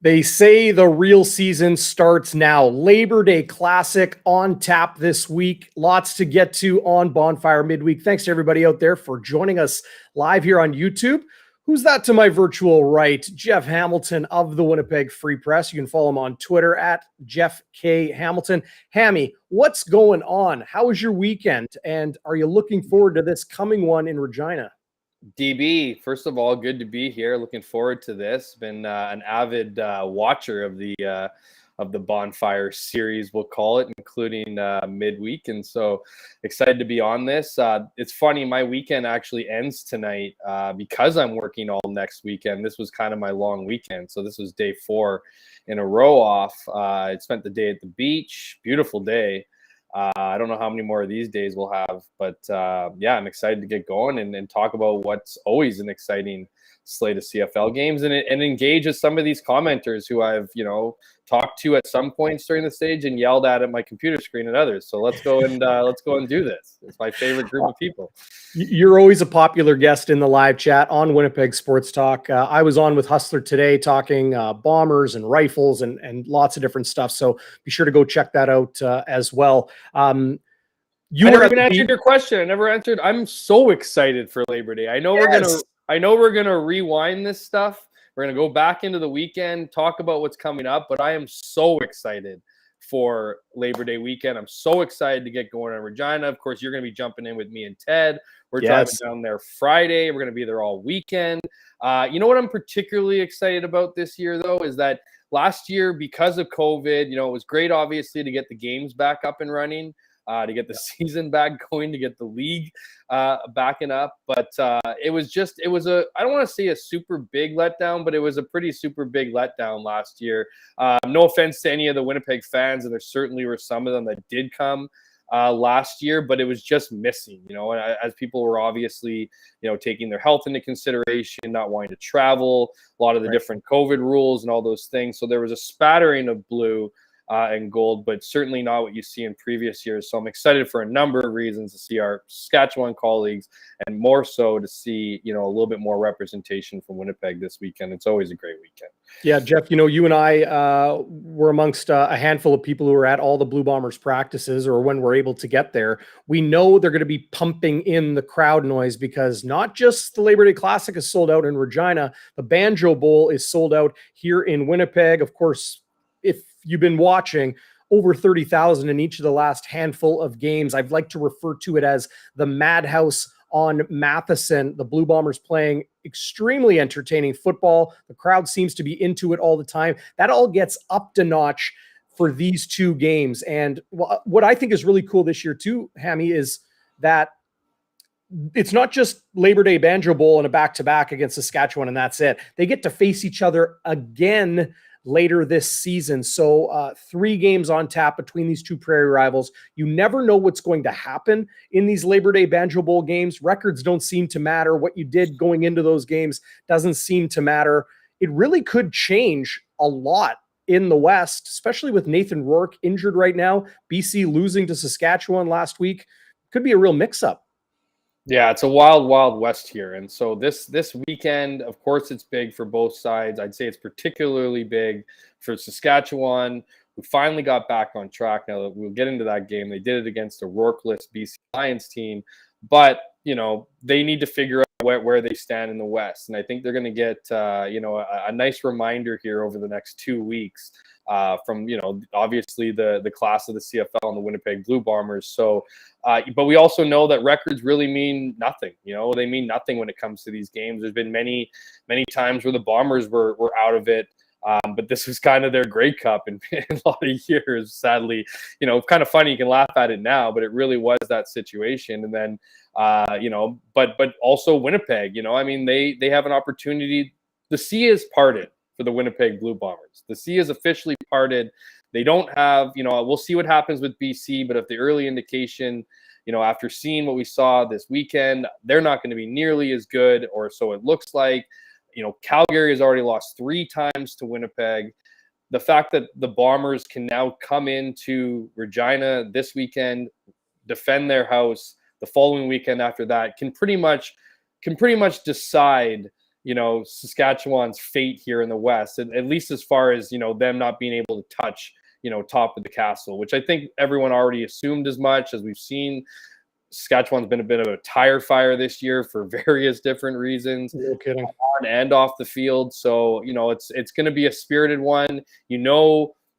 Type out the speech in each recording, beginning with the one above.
They say the real season starts now. Labor Day Classic on tap this week. Lots to get to on Bonfire Midweek. Thanks to everybody out there for joining us live here on YouTube. Who's that to my virtual right? Jeff Hamilton of the Winnipeg Free Press. You can follow him on Twitter at Jeff K. Hamilton. Hammy, what's going on? How was your weekend? And are you looking forward to this coming one in Regina? DB, first of all, good to be here. Looking forward to this. Been an avid watcher of the Bonfire series, we'll call it, including midweek, and so excited to be on this. It's funny, my weekend actually ends tonight because I'm working all next weekend. This was kind of my long weekend, so this was day 4 in a row off. I spent the day at the beach. Beautiful day. I don't know how many more of these days we'll have, but yeah, I'm excited to get going and talk about what's always an exciting slate of CFL games and engage with some of these commenters who I've, talked to at some points during the stage and yelled at my computer screen at others. So let's go and do this. It's my favorite group of people. You're always a popular guest in the live chat on Winnipeg Sports Talk. I was on with Hustler today talking bombers and rifles and lots of different stuff. So be sure to go check that out as well. I never even answered your question. I never answered. I'm so excited for Labor Day. I know we're gonna rewind this stuff. We're going to go back into the weekend, talk about what's coming up, but I am so excited for Labor Day weekend. I'm so excited to get going on Regina. Of course, you're going to be jumping in with me and Ted. We're driving down there Friday. We're going to be there all weekend. You know what I'm particularly excited about this year, though, is that last year, because of COVID, it was great, obviously, to get the games back up and running. To get the season back going, to get the league backing up. But it was I don't want to say a super big letdown, but it was a pretty super big letdown last year. No offense to any of the Winnipeg fans, and there certainly were some of them that did come last year, but it was just missing, as people were obviously, taking their health into consideration, not wanting to travel, a lot of the different COVID rules and all those things. So there was a spattering of blue and gold, but certainly not what you see in previous years. So I'm excited for a number of reasons to see our Saskatchewan colleagues, and more so to see, a little bit more representation from Winnipeg this weekend. It's always a great weekend. Yeah, Jeff, you and I were amongst a handful of people who were at all the Blue Bombers practices, or when we're able to get there. We know they're going to be pumping in the crowd noise because not just the Labor Day Classic is sold out in Regina, the Banjo Bowl is sold out here in Winnipeg. Of course, if you've been watching, over 30,000 in each of the last handful of games. I'd like to refer to it as the Madhouse on Matheson. The Blue Bombers playing extremely entertaining football. The crowd seems to be into it all the time. That all gets upped a notch for these two games. And what I think is really cool this year too, Hammy, is that it's not just Labor Day Banjo Bowl and a back-to-back against Saskatchewan and that's it. They get to face each other again later this season. So 3 games on tap between these two prairie rivals. You never know what's going to happen in these Labor Day Banjo Bowl games. Records don't seem to matter. What you did going into those games doesn't seem to matter. It really could change a lot in the West, especially with Nathan Rourke injured right now. BC losing to Saskatchewan last week. Could be a real mix-up. Yeah, it's a wild, wild west here. And so this weekend, of course, it's big for both sides. I'd say it's particularly big for Saskatchewan, who finally got back on track. Now, we'll get into that game. They did it against a Rourke-less BC Lions team. But, they need to figure out where they stand in the West. And I think they're going to get, a nice reminder here over the next 2 weeks from, obviously the class of the CFL and the Winnipeg Blue Bombers. So, but we also know that records really mean nothing. They mean nothing when it comes to these games. There's been many, many times where the Bombers were out of it. But this was kind of their Grey Cup in a lot of years, sadly. Kind of funny. You can laugh at it now, but it really was that situation. And then, but also Winnipeg, they have an opportunity. The sea is parted for the Winnipeg Blue Bombers. The sea is officially parted. They don't have, we'll see what happens with BC, but if the early indication, after seeing what we saw this weekend, they're not going to be nearly as good, or so it looks like. Calgary has already lost 3 times to Winnipeg. The fact that the Bombers can now come into Regina this weekend, defend their house, the following weekend after that can pretty much decide Saskatchewan's fate here in the West, at least as far as, them not being able to touch, top of the castle, which I think everyone already assumed as much. As we've seen, Saskatchewan's been a bit of a tire fire this year for various different reasons, No kidding. on and off the field. So, it's going to be a spirited one.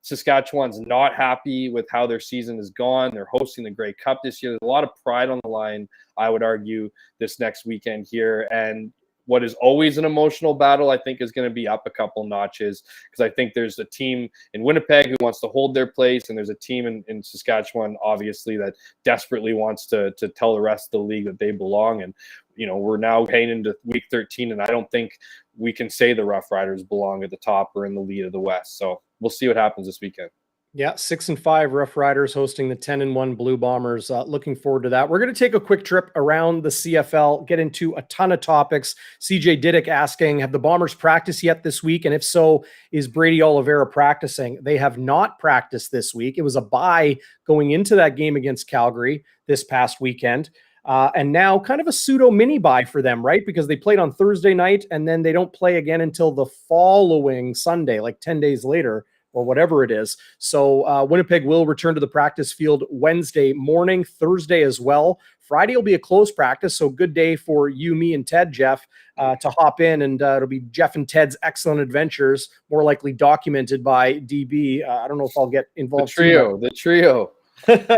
Saskatchewan's not happy with how their season has gone. They're hosting the Grey Cup this year. There's a lot of pride on the line, I would argue, this next weekend here. And what is always an emotional battle, I think, is going to be up a couple notches, because I think there's a team in Winnipeg who wants to hold their place, and there's a team in Saskatchewan, obviously, that desperately wants to tell the rest of the league that they belong. And, we're now heading into week 13, and I don't think we can say the Roughriders belong at the top or in the lead of the West. So we'll see what happens this weekend. Yeah, 6-5 Roughriders hosting the 10-1 Blue Bombers. Looking forward to that. We're going to take a quick trip around the CFL, get into a ton of topics. CJ Diddick asking, have the Bombers practiced yet this week? And if so, is Brady Oliveira practicing? They have not practiced this week. It was a bye going into that game against Calgary this past weekend. And now kind of a pseudo mini bye for them, right? Because they played on Thursday night and then they don't play again until the following Sunday, like 10 days later or whatever it is. So Winnipeg will return to the practice field Wednesday morning, Thursday as well. Friday will be a close practice, so good day for you, me, and Ted, Jeff, to hop in, and it'll be Jeff and Ted's excellent adventures, more likely documented by DB. I don't know if I'll get involved. The trio.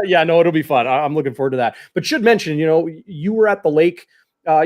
Yeah, no, it'll be fun. I'm looking forward to that. But should mention, you were at the lake,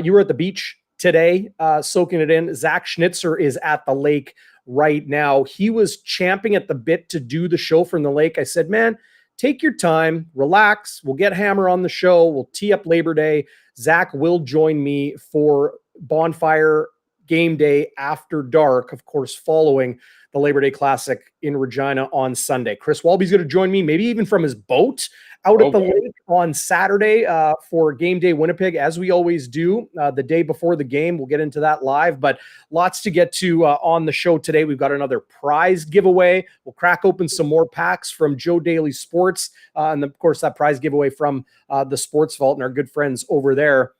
you were at the beach today, soaking it in. Zach Schnitzer is at the lake right now. He was champing at the bit to do the show from the lake. I said, man, take your time, relax. We'll get Hammer on the show. We'll tee up Labor Day. Zach will join me for Bonfire game day after dark, of course, following the Labor Day Classic in Regina on Sunday. Chris Walby's going to join me, maybe even from his boat out at the lake on Saturday for Game Day Winnipeg, as we always do the day before the game. We'll get into that live, but lots to get to on the show today. We've got another prize giveaway. We'll crack open some more packs from Joe Daly Sports, and of course that prize giveaway from the Sports Vault and our good friends over there.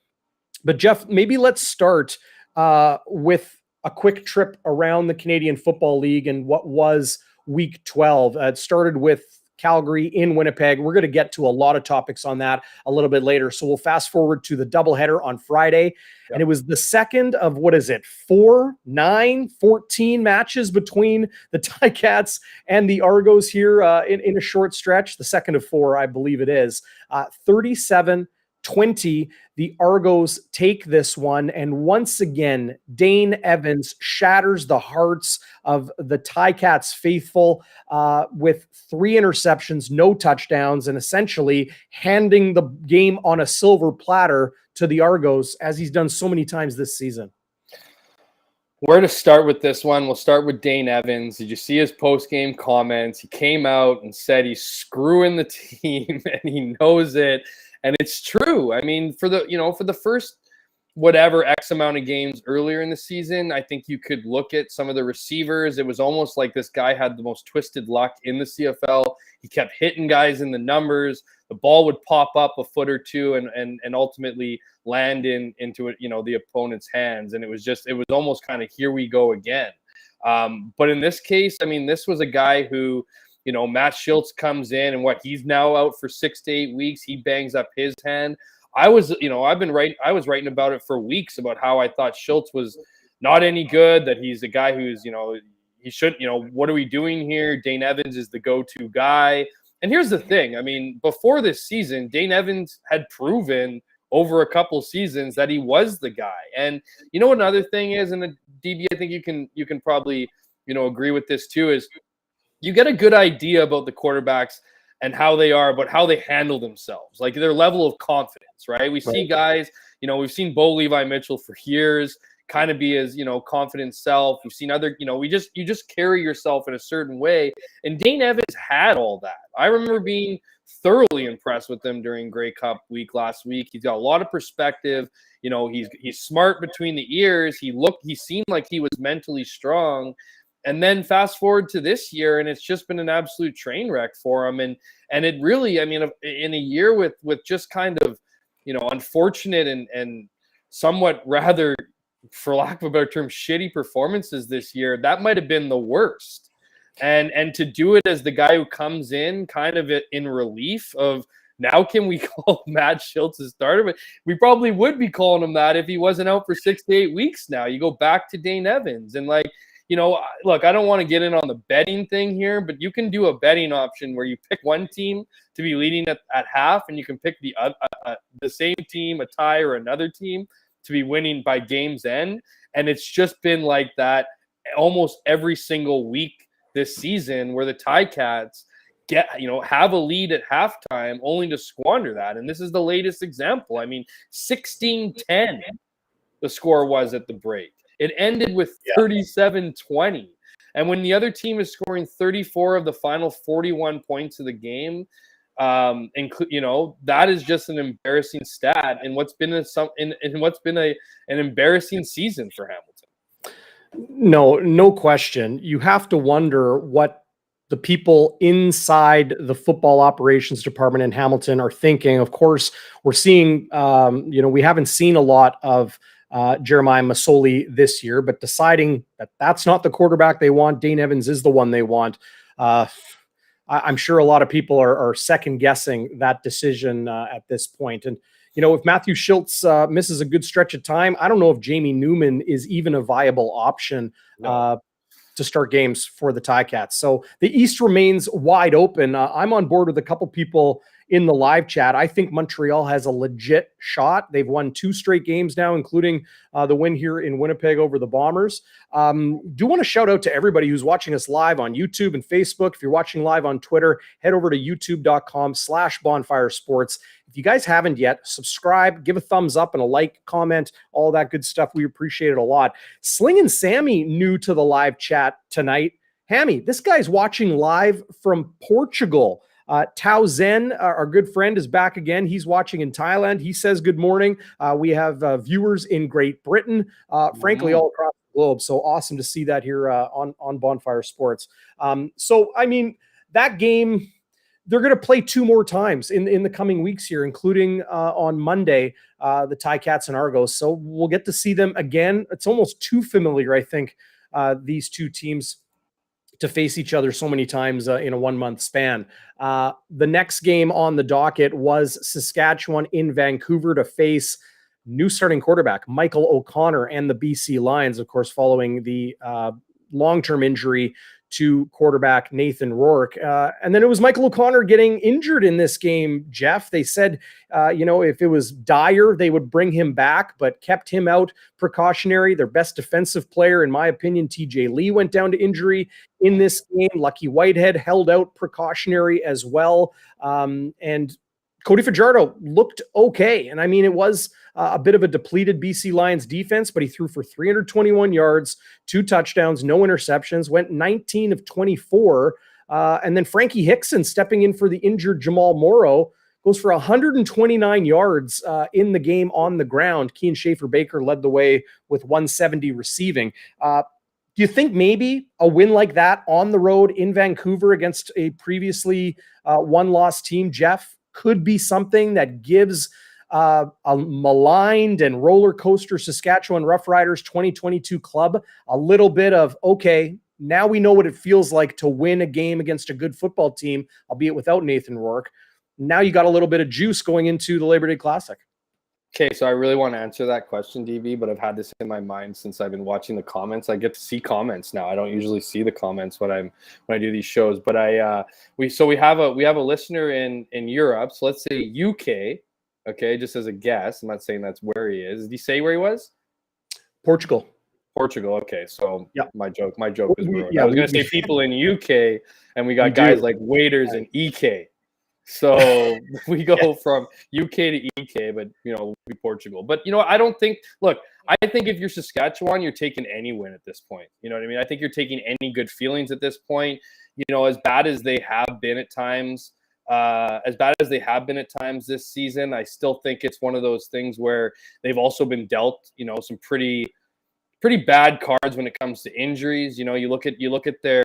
But Jeff, maybe let's start with a quick trip around the Canadian Football League and what was Week 12. It started with Calgary in Winnipeg. We're going to get to a lot of topics on that a little bit later. So we'll fast forward to the doubleheader on Friday. Yep. And it was the second of, 14 matches between the Ticats and the Argos here in a short stretch. The second of 4, I believe it is. 37-20, the Argos take this one. And once again, Dane Evans shatters the hearts of the Ticats faithful with 3 interceptions, no touchdowns, and essentially handing the game on a silver platter to the Argos, as he's done so many times this season. Where to start with this one? We'll start with Dane Evans. Did you see his post-game comments? He came out and said he's screwing the team and he knows it. And it's true. I mean, for the first whatever X amount of games earlier in the season, I think you could look at some of the receivers. It was almost like this guy had the most twisted luck in the CFL. He kept hitting guys in the numbers. The ball would pop up a foot or two and ultimately land into it, the opponent's hands. And it was almost kind of, here we go again. But in this case, I mean, this was a guy who, Matt Schultz comes in and he's now out for 6 to 8 weeks. He bangs up his hand. I was writing about it for weeks about how I thought Schultz was not any good, that he's a guy who's, he should, what are we doing here? Dane Evans is the go-to guy. And here's the thing. I mean, before this season, Dane Evans had proven over a couple seasons that he was the guy. And another thing is, and the DB, I think you can probably, agree with this too, is you get a good idea about the quarterbacks and how they are, but how they handle themselves, like their level of confidence, right? We see guys, we've seen Bo Levi Mitchell for years kind of be his, confident self. We've seen other, you just carry yourself in a certain way. And Dane Evans had all that. I remember being thoroughly impressed with him during Grey Cup week last week. He's got a lot of perspective. He's smart between the ears. He seemed like he was mentally strong. And then fast forward to this year, and it's just been an absolute train wreck for him. And it really, I mean, in a year with just kind of, unfortunate and somewhat rather for lack of a better term, shitty performances this year, that might have been the worst. And to do it as the guy who comes in kind of in relief of, now can we call Matt Schultz a starter? But we probably would be calling him that if he wasn't out for 6 to 8 weeks now. You go back to Dane Evans. And like, you know, look, I don't want to get in on the betting thing here, but you can do a betting option where you pick one team to be leading at half, and you can pick the same team, a tie, or another team to be winning by game's end. And it's just been like that almost every single week this season, where the Ticats have a lead at halftime only to squander that. And this is the latest example. I mean, 16-10 the score was at the break. It ended with 37-20. And when the other team is scoring 34 of the final 41 points of the game, that is just an embarrassing stat in what's been an embarrassing season for Hamilton. No question. You have to wonder what the people inside the football operations department in Hamilton are thinking. Of course, we're seeing, we haven't seen a lot of Jeremiah Masoli this year, but deciding that that's not the quarterback they want, Dane Evans is the one they want. I'm sure a lot of people are second guessing that decision at this point. And, you know, if Matthew Schultz misses a good stretch of time, I don't know if Jamie Newman is even a viable option to start games for the Ticats. So the East remains wide open. I'm on board with a couple people in the live chat. I think Montreal has a legit shot. They've won 2 straight games now, including the win here in Winnipeg over the Bombers. Do want to shout out to everybody who's watching us live on YouTube and Facebook. If you're watching live on Twitter, head over to youtube.com/bonfiresports. If you guys haven't yet, subscribe, give a thumbs up and a like, comment, all that good stuff. We appreciate it a lot. Sling and Sammy new to the live chat tonight. Hammy, this guy's watching live from Portugal. Tao Zen, our good friend, is back again. He's watching in Thailand. He says good morning. We have viewers in Great Britain, frankly, all across the globe. So awesome to see that here on Bonfire Sports. So, I mean, that game, they're going to play 2 more times in the coming weeks here, including on Monday, the Ticats and Argos. So we'll get to see them again. It's almost too familiar, I think, these two teams to face each other so many times in a 1-month span. The next game on the docket was Saskatchewan in Vancouver to face new starting quarterback Michael O'Connor and the BC Lions, of course, following the long-term injury to quarterback Nathan Rourke. And then it was Michael O'Connor getting injured in this game, Jeff. They said, if it was dire, they would bring him back, but kept him out precautionary. Their best defensive player, in my opinion, TJ Lee, went down to injury in this game. Lucky Whitehead held out precautionary as well. And Cody Fajardo looked okay. And I mean, it was a bit of a depleted BC Lions defense, but he threw for 321 yards, 2 touchdowns, no interceptions, went 19 of 24. And then Frankie Hickson, stepping in for the injured Jamal Morrow, goes for 129 yards in the game on the ground. Kean Schaefer-Baker led the way with 170 receiving. Do you think maybe a win like that on the road in Vancouver against a previously one-loss team, Jeff, could be something that gives a maligned and roller coaster Saskatchewan Roughriders 2022 club a little bit of, okay, now we know what it feels like to win a game against a good football team, albeit without Nathan Rourke. Now you got a little bit of juice going into the Labor Day Classic. Okay, so I really want to answer that question, DB, but I've had this in my mind since I've been watching the comments. I get to see comments now. I don't usually see the comments when I do these shows, but we have a listener in Europe. So let's say UK. Okay, just as a guess. I'm not saying that's where he is. Did he say where he was? Portugal. Okay, so yeah. My joke was ruined. I was going to say people in UK, and we got guys like waiters in EK. So we go from UK to EK, but we'll be Portugal. But I don't think. Look, I think if you're Saskatchewan, you're taking any win at this point. You know what I mean? I think you're taking any good feelings at this point. As bad as they have been at times, this season, I still think it's one of those things where they've also been dealt, some pretty bad cards when it comes to injuries. You look at their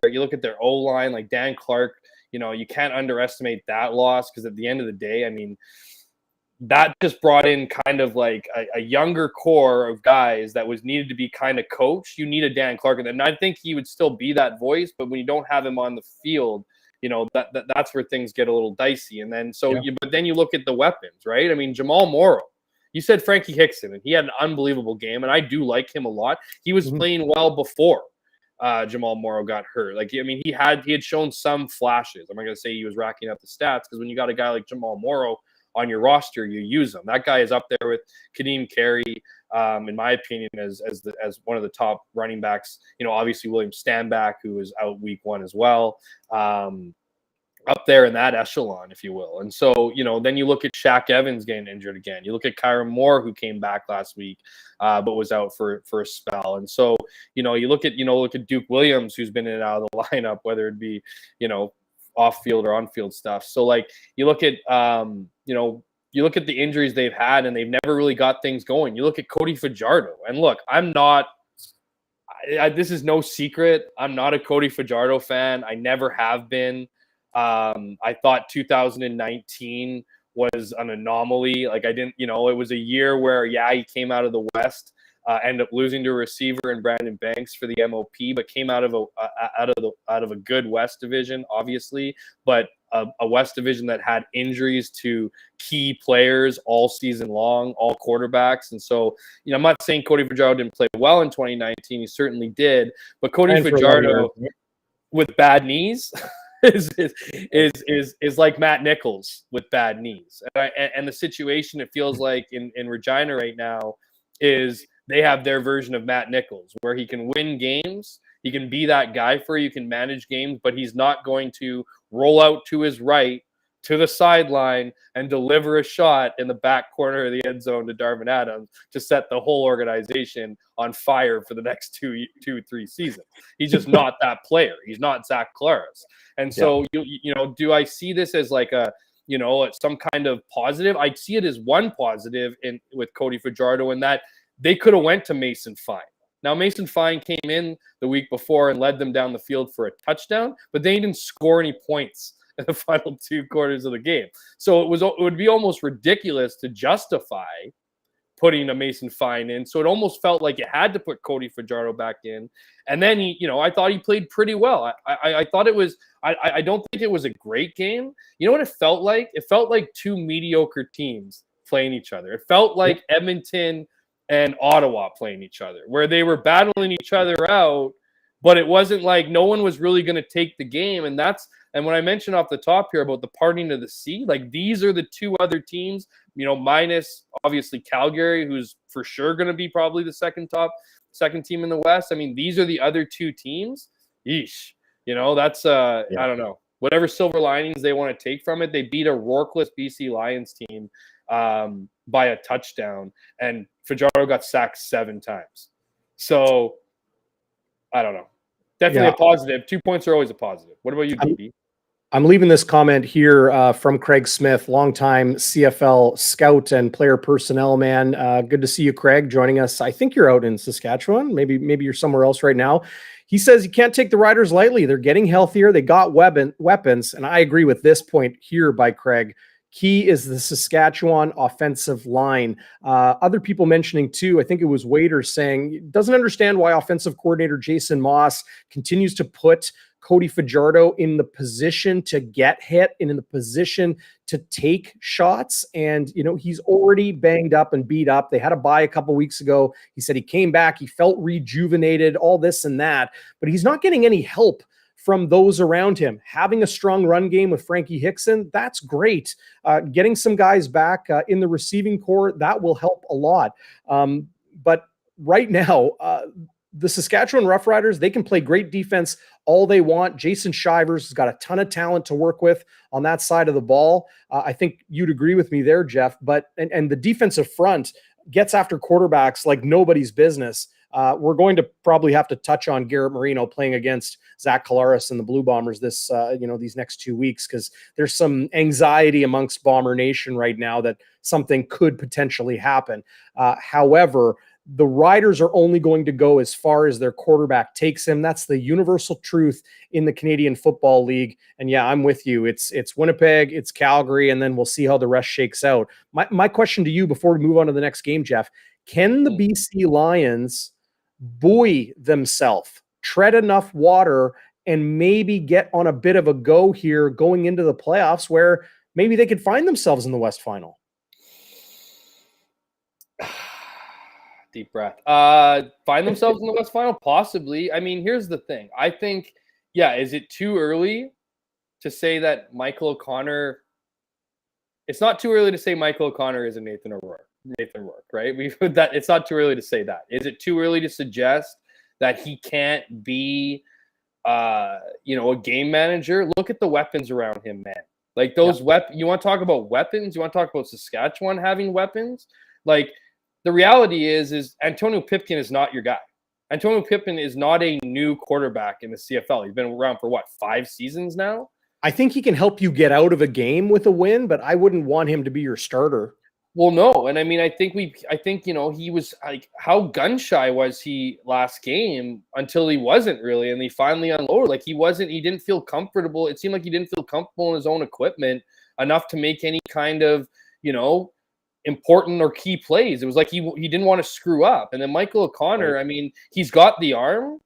O-line, like Dan Clark. You can't underestimate that loss, because at the end of the day, I mean, that just brought in kind of like a younger core of guys that was needed to be kind of coached. You need a Dan Clark, and I think he would still be that voice, but when you don't have him on the field, that's where things get a little dicey. And then but then you look at the weapons, right? I mean, Jamal Morrow. You said Frankie Hickson, and he had an unbelievable game, and I do like him a lot. He was playing well before Jamal Morrow got hurt. Like, I mean, he had shown some flashes. I'm not going to say he was racking up the stats, because when you got a guy like Jamal Morrow on your roster, you use him. That guy is up there with Kadeem Carey, in my opinion, as one of the top running backs. Obviously William Stanback, who was out week 1 as well. Up there in that echelon, if you will. And so, then you look at Shaq Evans getting injured again. You look at Kyron Moore, who came back last week, but was out for a spell. And so, you look at Duke Williams, who's been in and out of the lineup, whether it be, off field or on field stuff. So like you look at you look at the injuries they've had, and they've never really got things going. You look at Cody Fajardo, and look, this is no secret, I'm not a Cody Fajardo fan. I never have been. I thought 2019 was an anomaly. Like, I didn't, it was a year where, he came out of the West, ended up losing to a receiver in Brandon Banks for the MOP, but came out of a good West division, obviously, but a West division that had injuries to key players all season long, all quarterbacks. And so, I'm not saying Cody Fajardo didn't play well in 2019. He certainly did, but Cody Fajardo with bad knees is like Matt Nichols with bad knees. And the situation, it feels like in Regina right now, is they have their version of Matt Nichols, where he can win games. He can be that guy for you, can manage games, but he's not going to roll out to his right to the sideline and deliver a shot in the back corner of the end zone to Darvin Adams to set the whole organization on fire for the next 2-3 seasons. He's just not that player. He's not Zach Claris. And so, do I see this as like some kind of positive? I see it as one positive with Cody Fajardo, in that they could have went to Mason Fine. Now, Mason Fine came in the week before and led them down the field for a touchdown, but they didn't score any points in the final 2 quarters of the game. So it would be almost ridiculous to justify putting a Mason Fine in. So it almost felt like it had to put Cody Fajardo back in. And then I thought he played pretty well. I thought it was, I don't think it was a great game. You know what it felt like? It felt like 2 mediocre teams playing each other. It felt like Edmonton and Ottawa playing each other, where they were battling each other out, but it wasn't like no one was really going to take the game. And when I mentioned off the top here about the parting of the sea, like, these are the 2 other teams, minus obviously Calgary, who's for sure going to be probably the second team in the West. I mean, these are the other 2 teams. Yeesh. That's I don't know. Whatever silver linings they want to take from it, they beat a Rourkeless BC Lions team by a touchdown, and Fajardo got sacked 7 times. So I don't know. Definitely a positive. 2 points are always a positive. What about you, DB? I'm leaving this comment here from Craig Smith, longtime CFL scout and player personnel man. Good to see you, Craig, joining us. I think you're out in Saskatchewan. Maybe you're somewhere else right now. He says you can't take the Riders lightly. They're getting healthier. They got weapons. And I agree with this point here by Craig. Key is the Saskatchewan offensive line. Other people mentioning too, I think it was Waiter saying, doesn't understand why offensive coordinator Jason Moss continues to put Cody Fajardo in the position to get hit and in the position to take shots. And, he's already banged up and beat up. They had a bye a couple weeks ago. He said he came back, he felt rejuvenated, all this and that, but he's not getting any help from those around him. Having a strong run game with Frankie Hickson, that's great. Getting some guys back in the receiving core, that will help a lot. But right now, the Saskatchewan Roughriders, they can play great defense all they want. Jason Shivers has got a ton of talent to work with on that side of the ball. I think you'd agree with me there, Jeff. But and the defensive front gets after quarterbacks like nobody's business. We're going to probably have to touch on Garrett Marino playing against Zach Collaros and the Blue Bombers this, these next 2 weeks, because there's some anxiety amongst Bomber Nation right now that something could potentially happen. However, the Riders are only going to go as far as their quarterback takes them. That's the universal truth in the Canadian Football League. And yeah, I'm with you. It's Winnipeg, it's Calgary, and then we'll see how the rest shakes out. My question to you before we move on to the next game, Jeff, can the BC Lions buoy themselves, tread enough water, and maybe get on a bit of a go here going into the playoffs where maybe they could find themselves in the West Final? Deep breath. Find themselves in the West Final? Possibly. I mean, here's the thing. I think, is it too early to say that Michael O'Connor? It's not too early to say Michael O'Connor is a Nathan Rourke, right? We've heard that. It's not too early to say that. Is it too early to suggest that he can't be, a game manager? Look at the weapons around him, man. Like those weapons. You want to talk about weapons? You want to talk about Saskatchewan having weapons? Like, the reality is Antonio Pipkin is not your guy. Antonio Pipkin is not a new quarterback in the CFL. He's been around for 5 seasons now? I think he can help you get out of a game with a win, but I wouldn't want him to be your starter. Well, no. And I mean, I think he was like, how gun shy was he last game until he wasn't really, and he finally unloaded. Like he didn't feel comfortable. It seemed like he didn't feel comfortable in his own equipment enough to make any kind of, important or key plays. It was like he didn't want to screw up. And then Michael O'Connor, right. I mean, he's got the arm.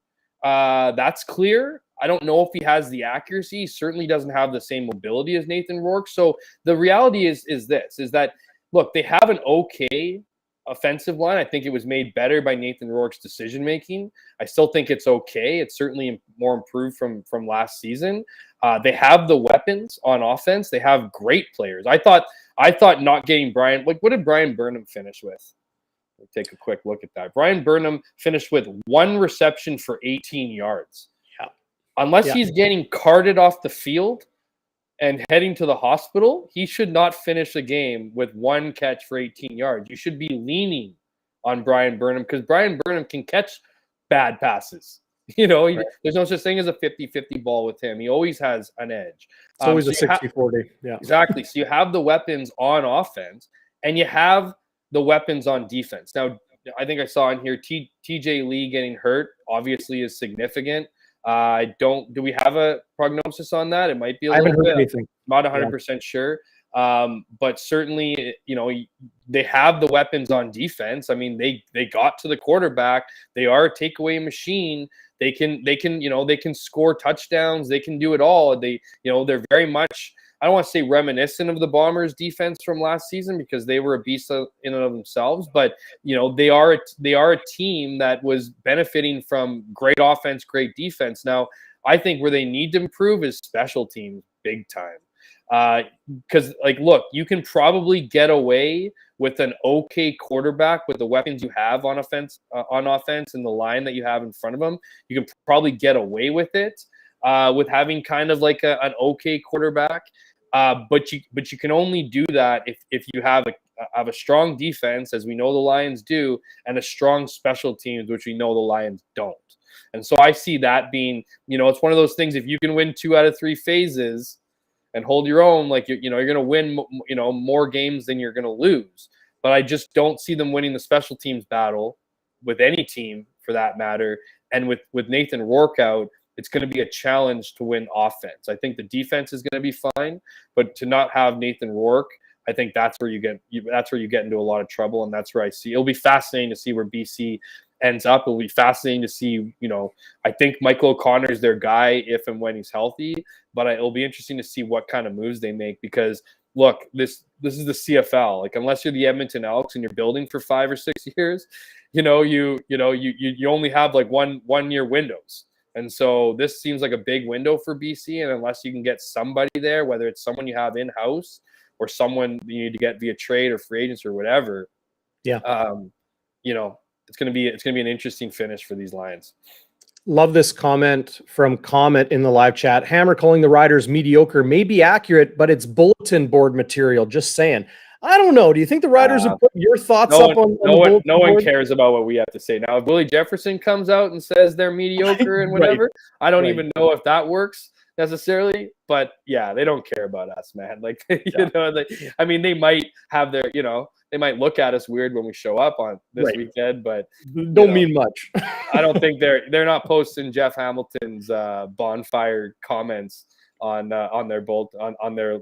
That's clear. I don't know if he has the accuracy. He certainly doesn't have the same mobility as Nathan Rourke. So the reality is that, look, they have an okay offensive line. I think it was made better by Nathan Rourke's decision-making. I still think it's okay. It's certainly more improved from last season. They have the weapons on offense. They have great players. I thought not getting Brian, what did Brian Burnham finish with? Let's take a quick look at that. Brian Burnham finished with 1 reception for 18 yards. Yeah. Unless he's getting carted off the field and heading to the hospital, he should not finish the game with 1 catch for 18 yards. You should be leaning on Brian Burnham because Brian Burnham can catch bad passes. Right. There's no such thing as a 50-50 ball with him. He always has an edge. It's always a 60-40. Yeah, exactly. So you have the weapons on offense and you have the weapons on defense. Now, I think I saw in here TJ Lee getting hurt obviously is significant. Do we have a prognosis on that? It might be a little bit. I haven't heard anything. Not 100% sure. But certainly, they have the weapons on defense. I mean, they got to the quarterback. They are a takeaway machine. They can score touchdowns. They can do it all. They're very much, I don't want to say reminiscent of the Bombers defense from last season because they were a beast in and of themselves, but they are a team that was benefiting from great offense, great defense. Now, I think where they need to improve is special teams big time. Because look, you can probably get away with an okay quarterback with the weapons you have on offense and the line that you have in front of them. You can probably get away with it with having kind of like an okay quarterback. But you can only do that if you have a strong defense, as we know the Lions do, and a strong special teams, which we know the Lions don't. And so I see that being, it's one of those things. If you can win 2 out of 3 phases and hold your own, you're going to win, more games than you're going to lose. But I just don't see them winning the special teams battle with any team for that matter. And with Nathan Rourke out, it's going to be a challenge to win offense. I think the defense is going to be fine, but to not have Nathan Rourke, I think that's where you get into a lot of trouble. And that's where I see it'll be fascinating to see where BC ends up. It'll be fascinating to see, I think Michael O'Connor is their guy if and when he's healthy, but it'll be interesting to see what kind of moves they make because look, this is the CFL. Unless you're the Edmonton Elks and you're building for 5 or 6 years, you only have 1 year windows. And so this seems like a big window for BC. And unless you can get somebody there, whether it's someone you have in-house or someone you need to get via trade or free agents or whatever, it's going to be an interesting finish for these Lions. Love this comment from Comet in the live chat. Hammer calling the Riders mediocre may be accurate, but it's bulletin board material. Just saying. I don't know. Do you think the Riders would put your thoughts up on the bulletin no one board? cares about what we have to say. Now, if Willie Jefferson comes out and says they're mediocre and whatever, I don't even know if that works necessarily. But yeah, they don't care about us, man. Like, you know, I mean, they might have their, you know, they might look at us weird when we show up on this weekend, but don't mean much. I don't think they're not posting Jeff Hamilton's bonfire comments on their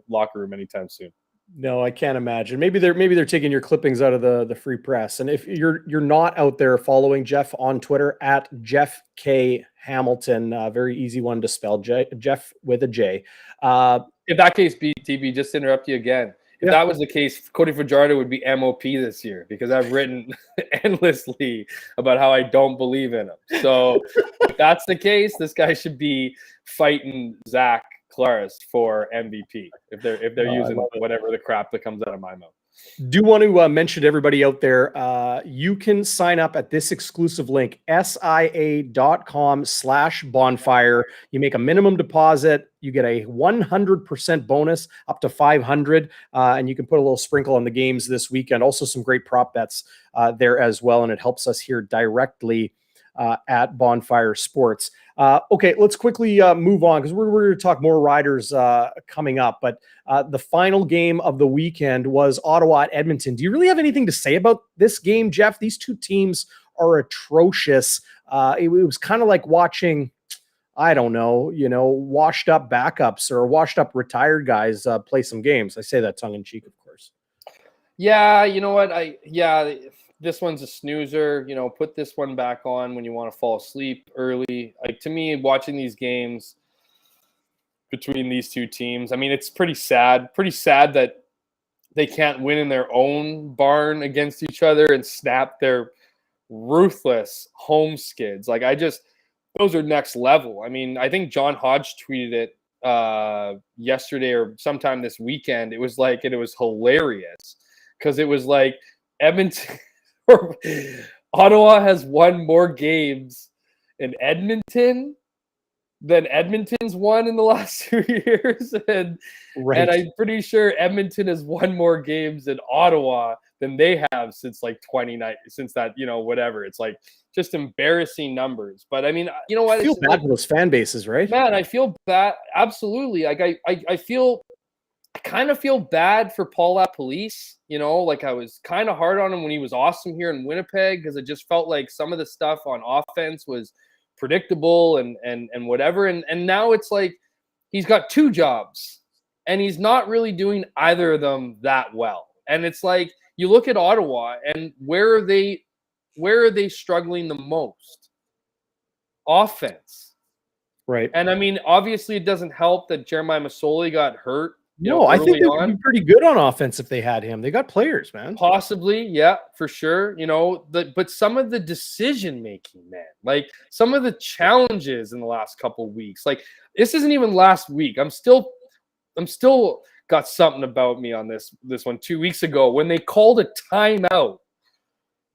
locker room anytime soon. No, I can't imagine. Maybe they're taking your clippings out of the free press. And if you're not out there following Jeff on Twitter at Jeff K Hamilton, very easy one to spell, Jeff with a J. In that case, BTB, just to interrupt you again. If that was the case, Cody Fajardo would be MOP this year because I've written endlessly about how I don't believe in him. So if that's the case, this guy should be fighting Zach Claris for MVP if they're using whatever the crap that comes out of my mouth. Do want to mention to everybody out there, you can sign up at this exclusive link, sia.com/bonfire. You make a minimum deposit, you get a 100% bonus up to 500, and you can put a little sprinkle on the games this weekend. Also some great prop bets there as well, and it helps us here directly at Bonfire Sports. Okay, let's quickly move on because we're going to talk more Riders coming up. But the final game of the weekend was Ottawa at Edmonton. Do you really have anything to say about this game, Jeff? These two teams are atrocious. It was kind of like watching, I don't know, washed up backups or washed up retired guys play some games. I say that tongue in cheek, of course. Yeah, you know what? This one's a snoozer. Put this one back on when you want to fall asleep early. Like, to me, watching these games between these two teams, I mean, it's pretty sad. Pretty sad that they can't win in their own barn against each other and snap their ruthless home skids. Like, those are next level. I mean, I think John Hodge tweeted it yesterday or sometime this weekend. It was hilarious because it was like Edmonton. Ottawa has won more games in Edmonton than Edmonton's won in the last 2 years, and I'm pretty sure Edmonton has won more games in Ottawa than they have since like 29. Since that, whatever. It's like just embarrassing numbers. But I mean, you know what? I feel bad for those fan bases, right? Man, I feel bad. Absolutely. Like I kind of feel bad for Paul LaPolice. Like I was kind of hard on him when he was awesome here in Winnipeg because it just felt like some of the stuff on offense was predictable and whatever. And now it's like he's got two jobs and he's not really doing either of them that well. And it's like you look at Ottawa and where are they struggling the most? Offense. Right. And I mean, obviously it doesn't help that Jeremiah Masoli got hurt. I think they would be pretty good on offense if they had him. They got players, man. Possibly, yeah, for sure. But some of the decision making, man, like some of the challenges in the last couple of weeks, like this isn't even last week. I'm still got something about me on this one 2 weeks ago when they called a timeout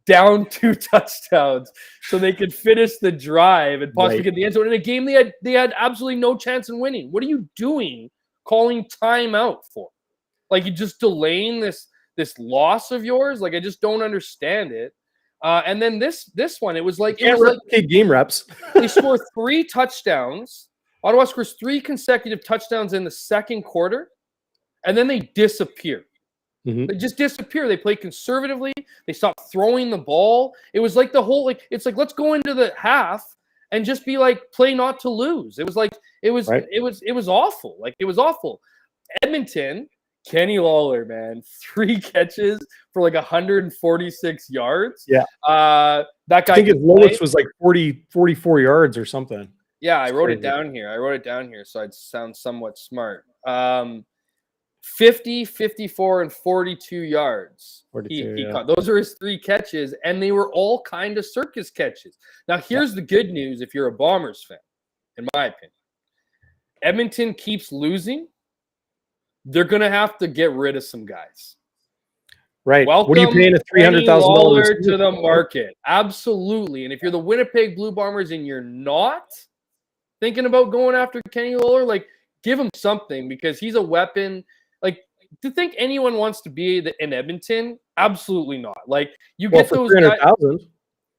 down 2 touchdowns so they could finish the drive and possibly get the end zone in a game they had absolutely no chance in winning. What are you doing? Calling timeout for? Like, you just delaying this loss of yours? Like, I just don't understand it. And then this one, it was like game reps. They score 3 touchdowns. Ottawa scores 3 consecutive touchdowns in the second quarter, and then they disappear. Mm-hmm. They just disappear. They play conservatively. They stop throwing the ball. It was like the whole it's like let's go into the half and just be like play not to lose. It was like it was awful. Like it was awful. Edmonton, Kenny Lawler, man, 3 catches for like 146 yards. Yeah. That guy, I think his lowest was like 44 yards or something. Yeah, I wrote it down here so I'd sound somewhat smart. 50, 54, and 42 yards. 42, he caught. Those are his 3 catches, and they were all kind of circus catches. Now, here's the good news if you're a Bombers fan, in my opinion. Edmonton keeps losing. They're going to have to get rid of some guys. Right. Welcome what are you paying a $300,000 to the market? Absolutely. And if you're the Winnipeg Blue Bombers and you're not thinking about going after Kenny Lawler, like, give him something because he's a weapon. Like, to think anyone wants to be in Edmonton, absolutely not. Like you get for those 300,000.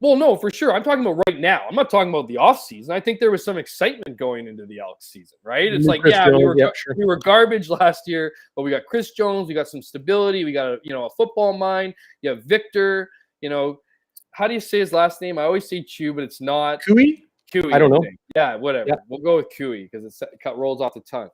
Well, no, for sure. I'm talking about right now. I'm not talking about the off season. I think there was some excitement going into the Elks season, right? It's like, Chris Jones, we were garbage last year, but we got Chris Jones, we got some stability, we got a football mind. You have Victor. How do you say his last name? I always say Chew, but it's not Cooey. I don't know. Yeah, whatever. Yeah. We'll go with Cooey because it rolls off the tongue.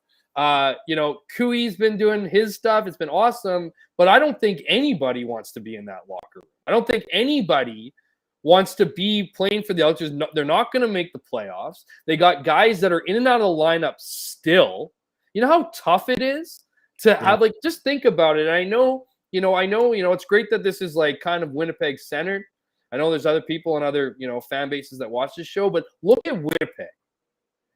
Cooey's been doing his stuff. It's been awesome, but I don't think anybody wants to be in that locker room. I don't think anybody wants to be playing for the Elks. They're not going to make the playoffs. They got guys that are in and out of the lineup still. You know how tough it is to have, just think about it. And I know, it's great that this is like kind of Winnipeg centered. I know there's other people and other, fan bases that watch this show, but look at Winnipeg.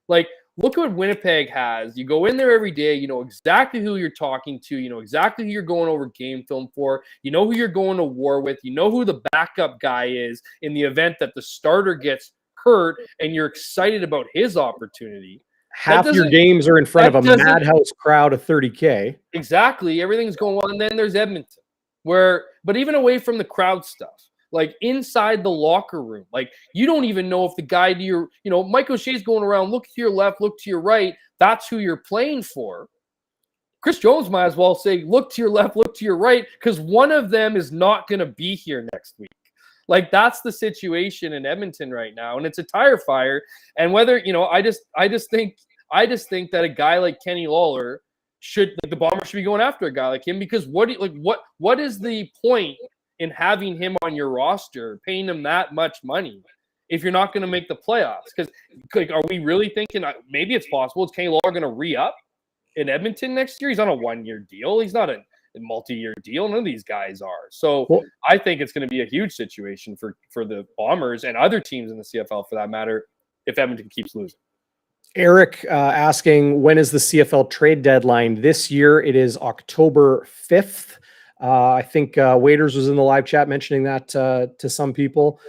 Like, look at what Winnipeg has. You go in there every day. You know exactly who you're talking to. You know exactly who you're going over game film for. You know who you're going to war with. You know who the backup guy is in the event that the starter gets hurt, and you're excited about his opportunity. Half your games are in front of a madhouse crowd of 30K. Exactly. Everything's going on. And then there's Edmonton, but even away from the crowd stuff, like inside the locker room, like you don't even know if the guy to your, Mike O'Shea's going around, look to your left, look to your right. That's who you're playing for. Chris Jones might as well say, look to your left, look to your right, because one of them is not going to be here next week. Like that's the situation in Edmonton right now, and it's a tire fire. And whether I just think that a guy like Kenny Lawler the Bombers should be going after a guy like him, because what is the point in having him on your roster, paying him that much money if you're not going to make the playoffs? Because are we really thinking maybe it's possible? Is Kenny Lawler going to re-up in Edmonton next year? He's on a 1-year deal. He's not a multi-year deal. None of these guys are. So I think it's going to be a huge situation for the Bombers and other teams in the CFL for that matter if Edmonton keeps losing. Eric asking, when is the CFL trade deadline? This year it is October 5th. I think Waiters was in the live chat mentioning that to some people.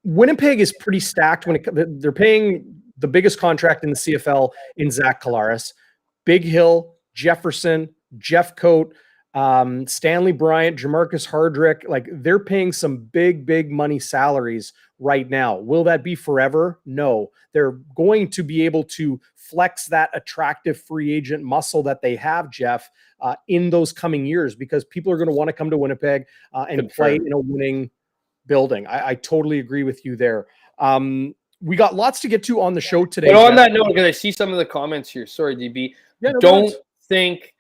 Winnipeg is pretty stacked when they're paying the biggest contract in the CFL in Zach Collaros, Big Hill, Jefferson, Jeff Coate, Stanley Bryant, Jamarcus Hardrick. Like they're paying some big money salaries right now. Will that be forever? No. They're going to be able to flex that attractive free agent muscle that they have, Jeff, in those coming years, because people are going to want to come to Winnipeg and play in a winning building. I totally agree with you there. We got lots to get to on the show today. But on that note, because I see some of the comments here. Sorry, DB. Yeah, don't think,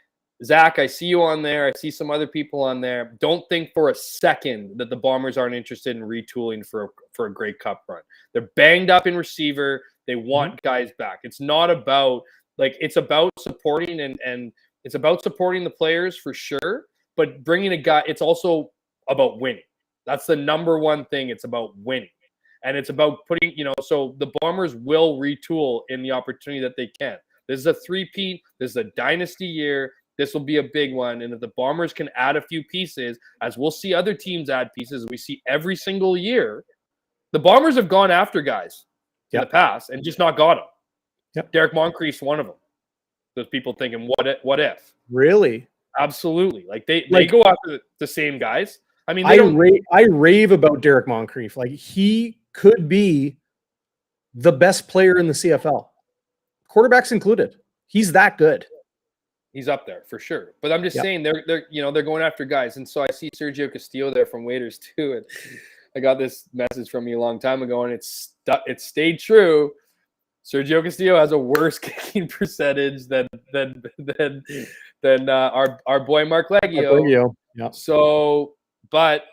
Zach, I see you on there. I see some other people on there. Don't think for a second that the Bombers aren't interested in retooling for a Grey Cup run. They're banged up in receiver. They want guys back. It's not about it's about supporting and it's about supporting the players for sure. But bringing a guy, it's also about winning. That's the number one thing. It's about winning. And it's about putting, so the Bombers will retool in the opportunity that they can. This is a three-peat. This is a dynasty year. This will be a big one. And if the Bombers can add a few pieces, as we'll see other teams add pieces, we see every single year, the Bombers have gone after guys in the past and just not got them. Yep. Derek Moncrief's one of them. Those people thinking, what if? Really? Absolutely. They go after the same guys. I mean, I rave about Derek Moncrief. Like he could be the best player in the CFL, quarterbacks included. He's that good. He's up there for sure. But I'm just saying they're going after guys. And so I see Sergio Castillo there from Waiters too. And I got this message from you a long time ago, and it's stayed true. Sergio Castillo has a worse kicking percentage than our boy Mark Leggio. Yeah. So, but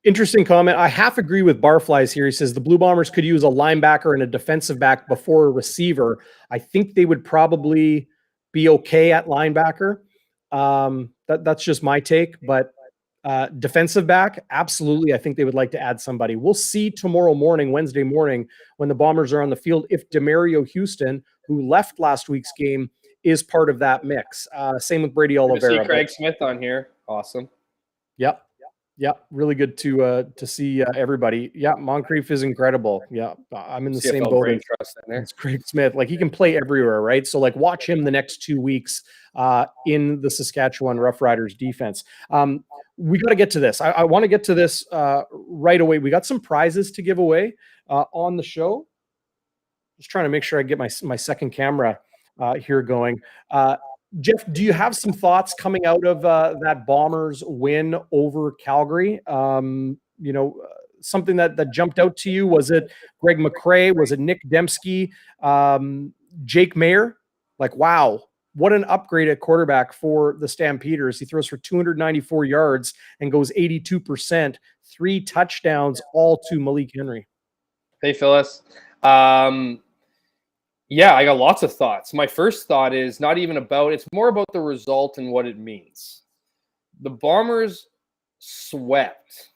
interesting comment. I half agree with Barflies here. He says the Blue Bombers could use a linebacker and a defensive back before a receiver. I think they would probably be okay at linebacker. That's just my take, but defensive back, absolutely. I think they would like to add somebody. We'll see tomorrow morning, Wednesday morning, when the Bombers are on the field, if Demario Houston, who left last week's game, is part of that mix. Same with Brady Oliveira. See Craig Smith on here. Awesome. Yep. Yeah, really good to see everybody. Yeah, Moncrief is incredible. Yeah, I'm in the same CFL boat brain as trust in there. it's Craig Smith. Like, he can play everywhere, right? So like, watch him the next 2 weeks in the Saskatchewan Roughriders defense. We got to get to this. I want to get to this right away. We got some prizes to give away on the show. Just trying to make sure I get my second camera here going. Jeff, do you have some thoughts coming out of that Bombers win over Calgary? Something that jumped out to you? Was it Greg McCrae? Was it Nick Dembski? Jake Mayer? Like, wow, what an upgrade at quarterback for the Stampeders. He throws for 294 yards and goes 82%, 3 touchdowns, all to Malik Henry. Hey, Phyllis. Yeah, I got lots of thoughts. My first thought is it's more about the result and what it means. The Bombers swept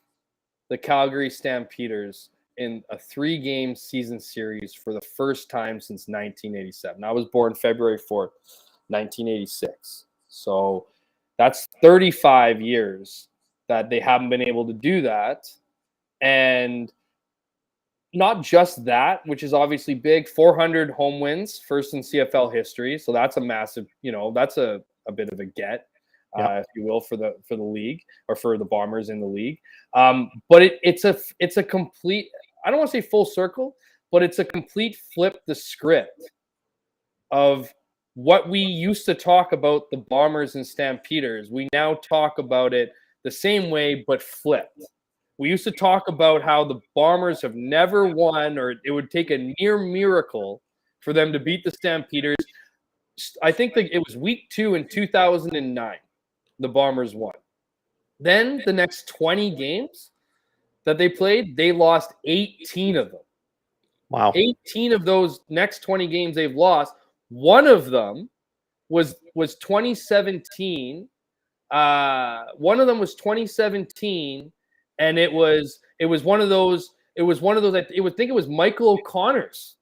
the Calgary Stampeders in a 3-game season series for the first time since 1987. I was born February 4th, 1986. So that's 35 years that they haven't been able to do that. And not just that, which is obviously big, 400 home wins, first in CFL history. So that's a massive, that's a bit of a get, if you will, for the league, or for the Bombers in the league. But it's a complete, I don't want to say full circle, but it's a complete flip the script of what we used to talk about the Bombers and Stampeders. We now talk about it the same way, but flipped. We used to talk about how the Bombers have never won, or it would take a near miracle for them to beat the Stampeders. I think that it was week 2 in 2009, the Bombers won. Then the next 20 games that they played, they lost 18 of them. Wow. 18 of those next 20 games they've lost. One of them was 2017. One of them was 2017. And it was one of those. I think it was Michael O'Connor's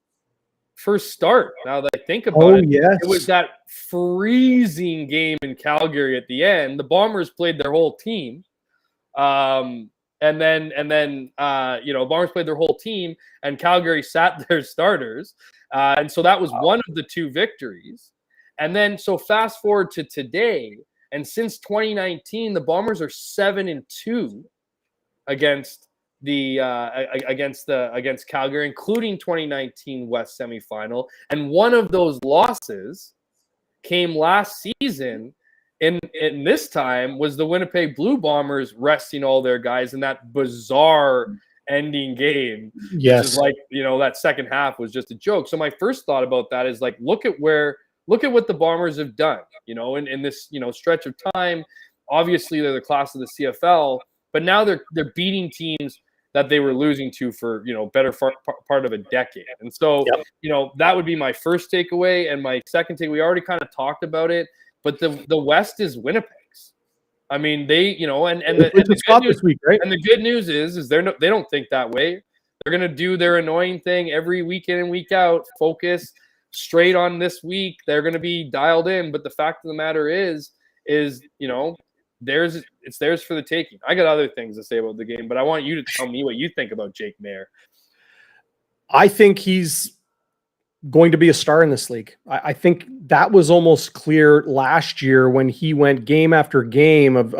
first start. Now that I think about it, yes. It was that freezing game in Calgary at the end. The Bombers played their whole team, and then Bombers played their whole team, and Calgary sat their starters, and so that was one of the 2 victories. And then so fast forward to today, and since 2019, the Bombers are 7-2. Against Calgary, including 2019 West semifinal, and one of those losses came last season. In this time was the Winnipeg Blue Bombers resting all their guys in that bizarre ending game. Yes, which is like, that second half was just a joke. So my first thought about that is like, look at what the Bombers have done. In this stretch of time. Obviously, they're the class of the CFL. But now they're beating teams that they were losing to for, better part of a decade. And so, that would be my first takeaway. And my second takeaway, we already kind of talked about it, but the West is Winnipeg's. I mean, they, the good news is they don't think that way. They're going to do their annoying thing every week in and week out, focus straight on this week. They're going to be dialed in. But the fact of the matter is, it's theirs for the taking. I got other things to say about the game, but I want you to tell me what you think about Jake Mayer. I think he's going to be a star in this league. I think that was almost clear last year when he went game after game of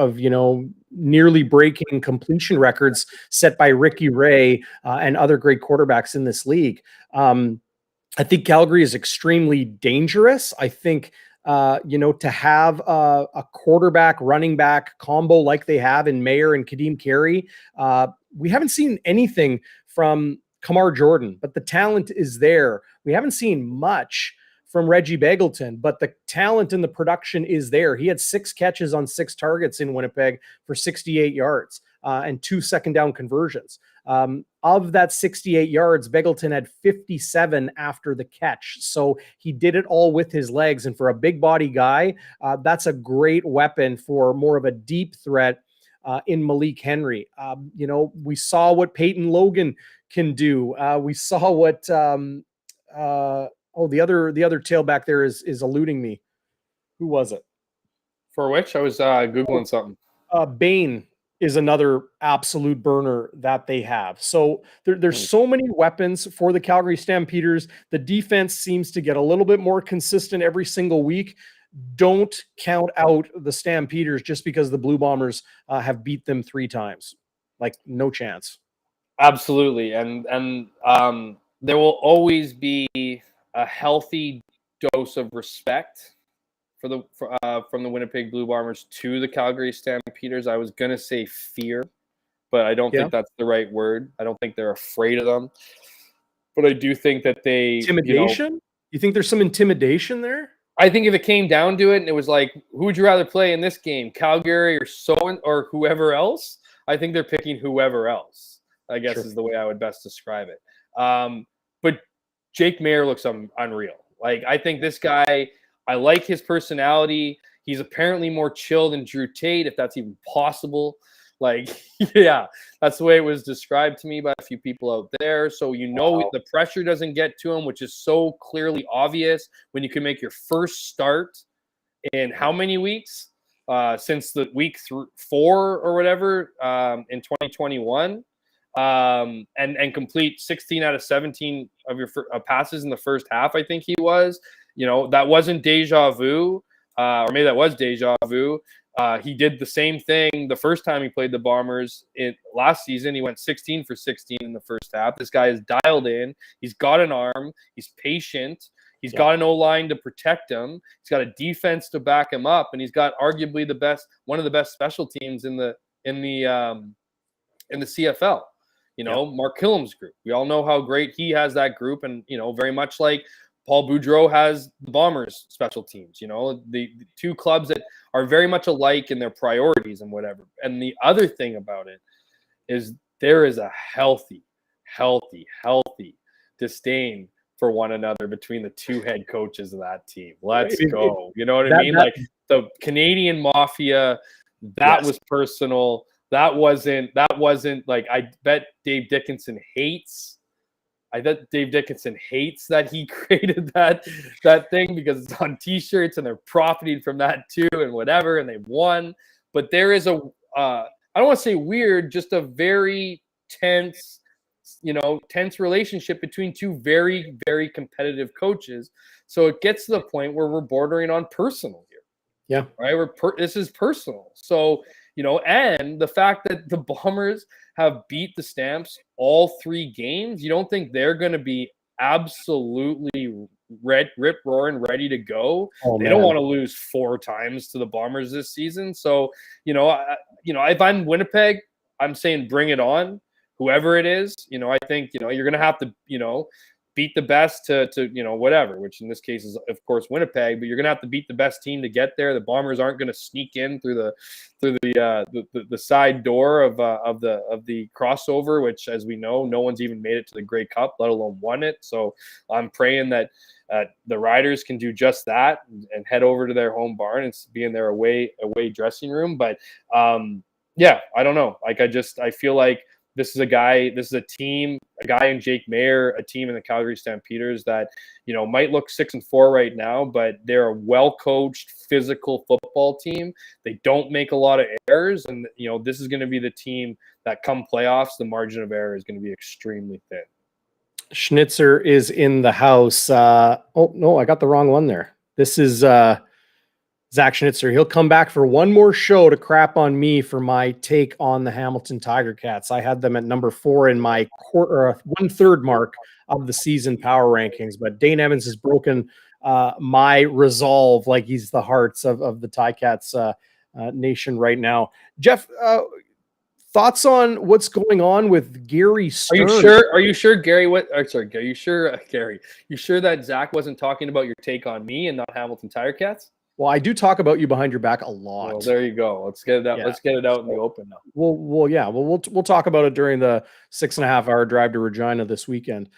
nearly breaking completion records set by Ricky Ray and other great quarterbacks in this league. I think Calgary is extremely dangerous. I think to have a quarterback running back combo like they have in Mayer and Kadeem Carey. We haven't seen anything from Kamar Jordan, but the talent is there. We haven't seen much from Reggie Begelton, but the talent and the production is there. He had 6 catches on 6 targets in Winnipeg for 68 yards and 2 second down conversions. Of that 68 yards, Begelton had 57 after the catch. So he did it all with his legs. And for a big body guy, that's a great weapon for more of a deep threat in Malik Henry. We saw what Peyton Logan can do. We saw what the other tailback there is eluding me. Who was it? For which I was Googling something. Bain. is another absolute burner that they have. So there's so many weapons for the Calgary Stampeders. The defense seems to get a little bit more consistent every single week. Don't count out the Stampeders just because the Blue Bombers have beat them 3 times. Like, no chance. Absolutely. And there will always be a healthy dose of respect from the Winnipeg Blue Bombers to the Calgary Stampeders. I was going to say fear, but I don't think that's the right word. I don't think they're afraid of them. But I do think that they... Intimidation? You think there's some intimidation there? I think if it came down to it and it was like, who would you rather play in this game, Calgary or whoever else? I think they're picking whoever else, I guess is the way I would best describe it. But Jake Maier looks unreal. Like, I think this guy... I like his personality. He's apparently more chill than Drew Tate, if that's even possible. Like, yeah, that's the way it was described to me by a few people out there. So, the pressure doesn't get to him, which is so clearly obvious when you can make your first start in how many weeks? Since the week 4 or whatever in 2021. And complete 16 out of 17 of your passes in the first half, I think he was. That wasn't deja vu, or maybe that was deja vu. He did the same thing the first time he played the Bombers last season. He went 16 for 16 in the first half. This guy is dialed in. He's got an arm. He's patient. He's got an O-line to protect him. He's got a defense to back him up, and he's got arguably one of the best special teams in the CFL. Mark Killam's group. We all know how great he has that group, and very much like Paul Boudreau has the Bombers special teams, the 2 clubs that are very much alike in their priorities and whatever. And the other thing about it is there is a healthy disdain for one another between the 2 head coaches of that team. Let's go. You know what I mean? Like, the Canadian Mafia, that was personal. That wasn't like, I bet Dave Dickinson hates that he created that thing because it's on T-shirts and they're profiting from that too and whatever, and they've won. But there is I don't want to say weird, just a very tense relationship between 2 very, very competitive coaches. So it gets to the point where we're bordering on personal here. Yeah. Right? This is personal. So, and the fact that the Bombers have beat the Stamps all 3 games, you don't think they're going to be absolutely rip-roaring, ready to go? They don't want to lose 4 times to the Bombers this season. So, if I'm Winnipeg, I'm saying bring it on, whoever it is. I think, you're going to have to, beat the best to whatever, which in this case is, of course, Winnipeg, but you're going to have to beat the best team to get there. The Bombers aren't going to sneak in through the side door of the crossover, which, as we know, no one's even made it to the Grey Cup, let alone won it. So I'm praying that the Riders can do just that and head over to their home barn and be in their away dressing room. But yeah, I don't know. Like, I feel like this is a team, a guy in Jake Maier, a team in the Calgary Stampeders that, might look 6-4 right now, but they're a well-coached, physical football team. They don't make a lot of errors. And, this is going to be the team that come playoffs, the margin of error is going to be extremely thin. Schweitzer is in the house. Oh, no, I got the wrong one there. This is Zach Schweitzer. He'll come back for one more show to crap on me for my take on the Hamilton Tiger Cats. I had them at number 4 in my 1/3 mark of the season power rankings, but Dane Evans has broken my resolve like he's the hearts of the Ticats nation right now. Jeff, thoughts on what's going on with Gary Stern? Are you sure, Gary? Are you sure, Gary? You sure that Zach wasn't talking about your take on me and not Hamilton Tiger Cats? Well, I do talk about you behind your back a lot. Well, there you go. Let's get it out. Yeah. Let's get it out in the open now. We'll talk about it during the 6.5-hour drive to Regina this weekend.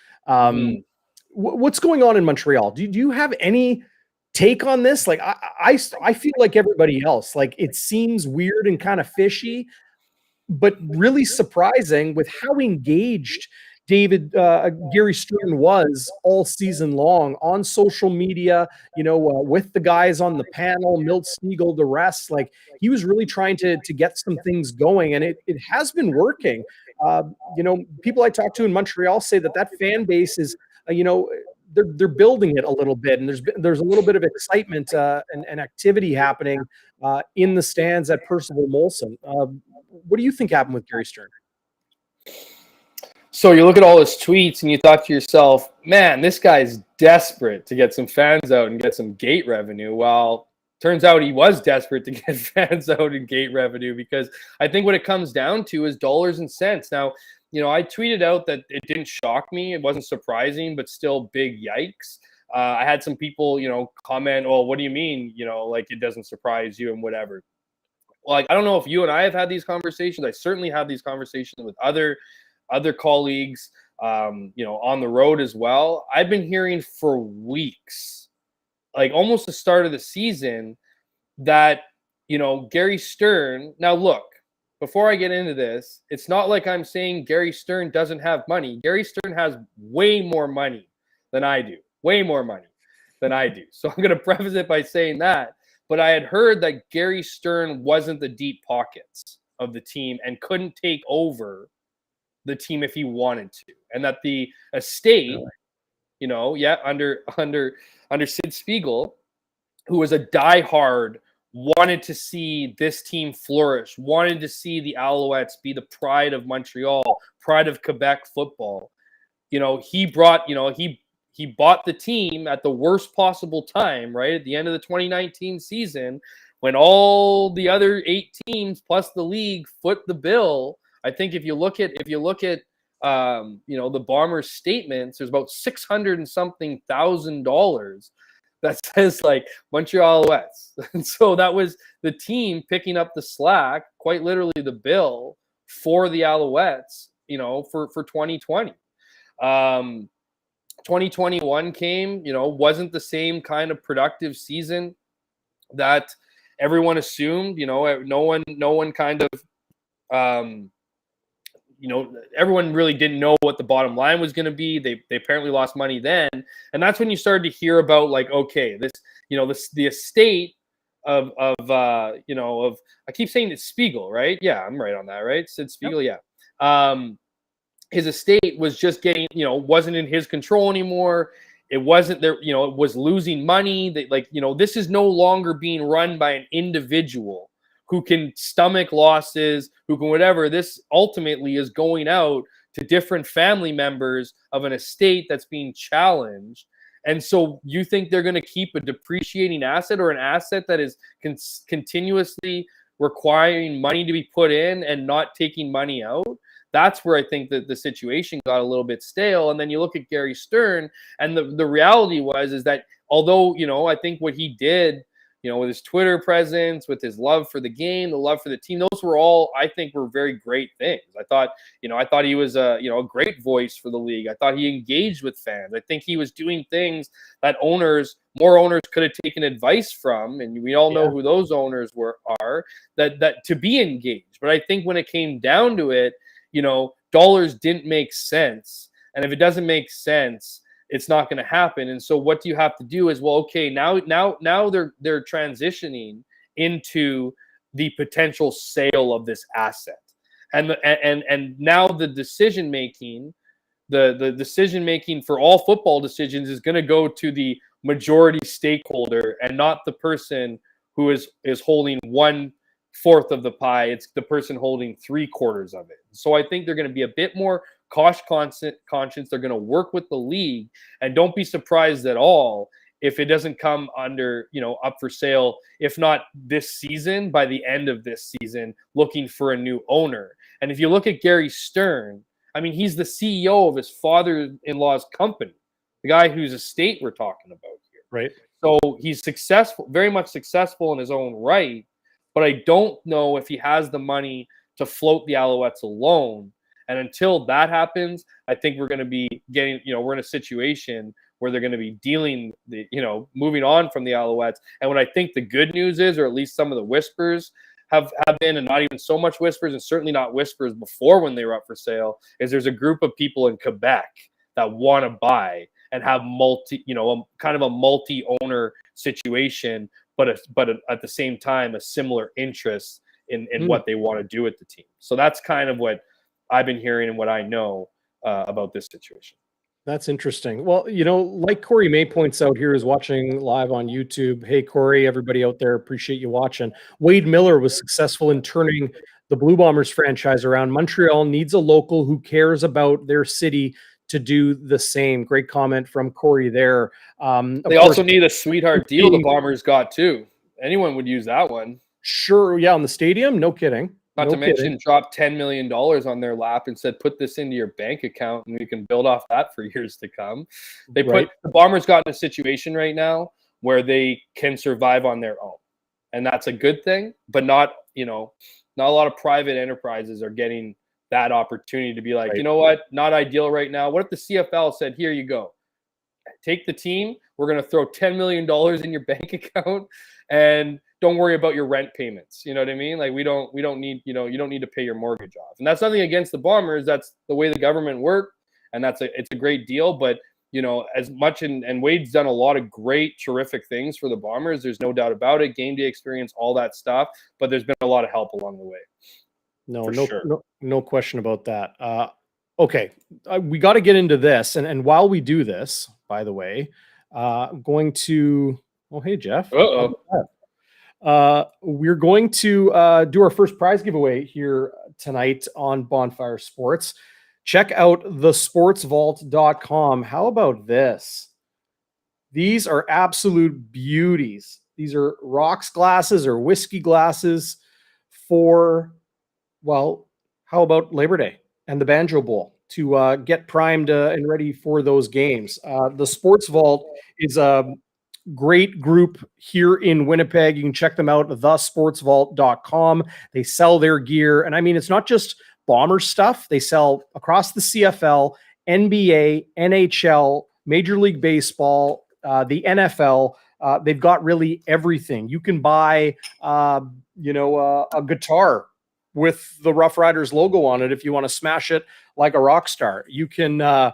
What's going on in Montreal? Do you have any take on this? Like, I feel like everybody else. Like, it seems weird and kind of fishy, but really surprising with how engaged Gary Stern was all season long on social media, with the guys on the panel, Milt Spiegel, the rest. Like, he was really trying to get some things going, and it has been working. People I talk to in Montreal say that fan base is, they're building it a little bit, and there's a little bit of excitement and activity happening in the stands at Percival Molson. What do you think happened with Gary Stern? So you look at all his tweets and you thought to yourself, man, this guy's desperate to get some fans out and get some gate revenue. Well, turns out he was desperate to get fans out and gate revenue, because I think what it comes down to is dollars and cents. Now, I tweeted out that it didn't shock me. It wasn't surprising, but still big yikes. I had some people, comment, "Oh, what do you mean? Like, it doesn't surprise you and whatever." Like, I don't know if you and I have had these conversations. I certainly have these conversations with other colleagues, on the road as well. I've been hearing for weeks, like almost the start of the season, that, Gary Stern. Now, look, before I get into this, it's not like I'm saying Gary Stern doesn't have money. Gary Stern has way more money than I do. Way more money than I do. So I'm going to preface it by saying that. But I had heard that Gary Stern wasn't the deep pockets of the team and couldn't take over the team if he wanted to, and that the estate, under Sid Spiegel, who was a diehard, wanted to see this team flourish, wanted to see the Alouettes be the pride of Montreal, pride of Quebec football. He bought the team at the worst possible time, right at the end of the 2019 season, when all the other 8 teams plus the league foot the bill. I think if you look at the Bombers' statements, there's about $600 and something thousand that says like Montreal Alouettes. And so that was the team picking up the slack, quite literally the bill for the Alouettes, for 2020. 2021 came, wasn't the same kind of productive season that everyone assumed. No one kind of everyone really didn't know what the bottom line was going to be. They apparently lost money then. And that's when you started to hear about, like, okay, the estate of I keep saying it's Spiegel, right? Yeah, I'm right on that, right? Sid Spiegel, yep. Yeah. His estate was just getting, wasn't in his control anymore. It wasn't there, it was losing money. This is no longer being run by an individual who can stomach losses, who can whatever. This ultimately is going out to different family members of an estate that's being challenged. And so you think they're going to keep a depreciating asset, or an asset that is continuously requiring money to be put in and not taking money out? That's where I think that the situation got a little bit stale. And then you look at Gary Stern, and the reality is that although, I think what he did, with his Twitter presence, with his love for the game, the love for the team, those were all, I think, were very great things. I thought he was a great voice for the league. I thought he engaged with fans. I think he was doing things that more owners could have taken advice from, and we all know who those owners are that to be engaged. But I think when it came down to it, dollars didn't make sense. And if it doesn't make sense, it's not going to happen. And so what do you have to do is, well, okay, now they're transitioning into the potential sale of this asset. And now the decision making for all football decisions is going to go to the majority stakeholder, and not the person who is holding 1/4 of the pie. It's the person holding 3/4 of it. So I think they're going to be a bit more cost conscious. They're going to work with the league, and don't be surprised at all if it doesn't come under, up for sale, if not this season, by the end of this season, looking for a new owner. And if you look at Gary Stern, I mean, he's the CEO of his father-in-law's company, the guy whose estate we're talking about here. Right. So he's successful, very much successful in his own right, but I don't know if he has the money to float the Alouettes alone. And until that happens, I think we're going to be getting, we're in a situation where they're going to be moving on from the Alouettes. And what I think the good news is, or at least some of the whispers have been, and not even so much whispers, and certainly not whispers before when they were up for sale, is there's a group of people in Quebec that want to buy and have kind of a multi-owner situation, but at the same time, a similar interest in what they want to do with the team. So that's kind of what I've been hearing and what I know about this situation. That's interesting. Well, like Corey May points out here, is watching live on YouTube. Hey, Corey, everybody out there, appreciate you watching. Wade Miller was successful in turning the Blue Bombers franchise around. Montreal needs a local who cares about their city to do the same. Great comment from Corey there. They also need a sweetheart deal the Bombers got too. Anyone would use that one. Sure. Yeah, on the stadium. No kidding. Not to mention drop $10 million on their lap and said, put this into your bank account and we can build off that for years to come. The Bombers got in a situation right now where they can survive on their own. And that's a good thing, but not a lot of private enterprises are getting that opportunity to be like, you know what, not ideal right now. What if the CFL said, here you go, take the team. We're going to throw $10 million in your bank account and don't worry about your rent payments. You know what I mean? Like we don't need, you don't need to pay your mortgage off. And that's nothing against the Bombers. That's the way the government worked. And it's a great deal. But, as much, and Wade's done a lot of great, terrific things for the Bombers. There's no doubt about it. Game day experience, all that stuff. But there's been a lot of help along the way. No question about that. Okay. We got to get into this. And while we do this, by the way, going to, oh, hey, Jeff. We're going to do our first prize giveaway here tonight on Bonfire Sports. Check out thesportsvault.com. How about this? These are absolute beauties. These are rocks glasses or whiskey glasses for, well, how about Labor Day and the Banjo Bowl to get primed and ready for those games. The Sports Vault is a great group here in Winnipeg. You can check them out at thesportsvault.com. They sell their gear. And I mean, it's not just Bomber stuff. They sell across the CFL, NBA, NHL, Major League Baseball, the NFL. They've got really everything. You can buy, a guitar with the Roughriders logo on it if you want to smash it like a rock star. You can, or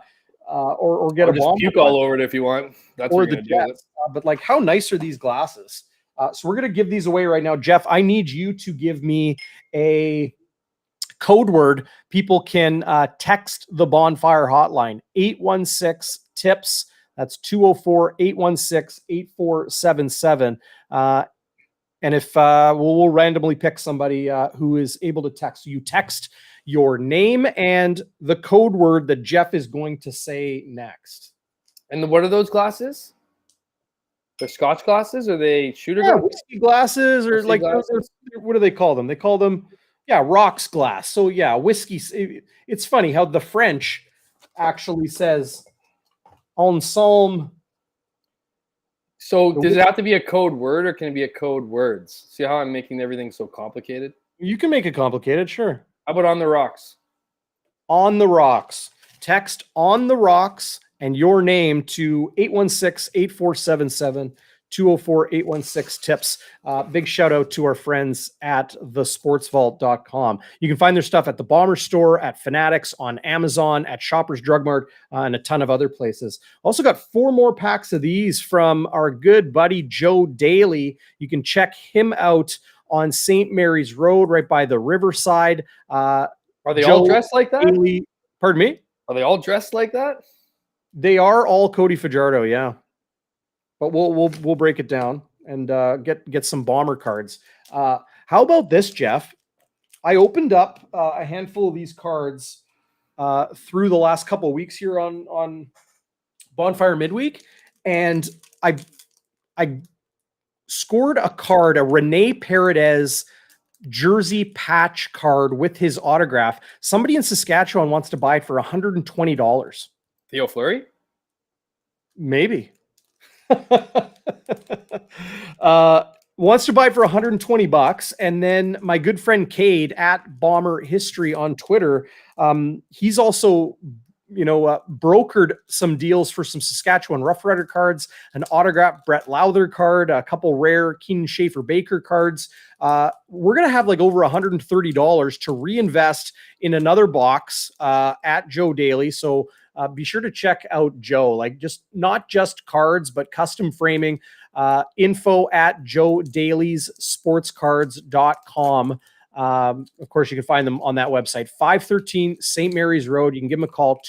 get a just puke all over it if you want. That's or what the you're gonna Jets. But like, how nice are these glasses? So we're gonna give these away right now. Jeff, I need you to give me a code word. People can text the Bonfire hotline 816-TIPS. That's 204-816-8477. And if we'll randomly pick somebody who is able to text. You text your name and the code word that Jeff is going to say next. And what are those glasses? They're Scotch glasses, or they shooter glasses? Whiskey glasses, or Whiskey like glasses? What do they call them? They call them rocks glass. So whiskey. It's funny how the French actually says ensemble. So does it have to be a code word, or can it be a code words? See how I'm making everything so complicated? You can make it complicated, sure. How about on the rocks? On the rocks. Text on the rocks and your name to 816-8477, 204-816-TIPS. Big shout out to our friends at thesportsvault.com. You can find their stuff at the Bomber Store, at Fanatics, on Amazon, at Shoppers Drug Mart, and a ton of other places. Also got 4 more packs of these from our good buddy Joe Daly. You can check him out on St. Mary's Road, right by the Riverside. Are they all dressed like that? Daly, pardon me? Are they all dressed like that? They are all Cody Fajardo, yeah. But we'll break it down and get some Bomber cards. How about this, Jeff? I opened up a handful of these cards through the last couple of weeks here on Bonfire Midweek, and I scored a card, a Rene Paredes jersey patch card with his autograph. Somebody in Saskatchewan wants to buy it for $120. Theo Fleury? Maybe. Wants to buy it for $120. And then my good friend Cade at Bomber History on Twitter, he's also brokered some deals for some Saskatchewan Roughrider cards, an autographed Brett Lowther card, a couple rare Keenan Schaefer Baker cards. We're going to have like over $130 to reinvest in another box at Joe Daly. So be sure to check out Joe, like not just cards, but custom framing. Info at Joe Daly's sportscards.com. Of course, you can find them on that website, 513 St. Mary's Road. You can give them a call,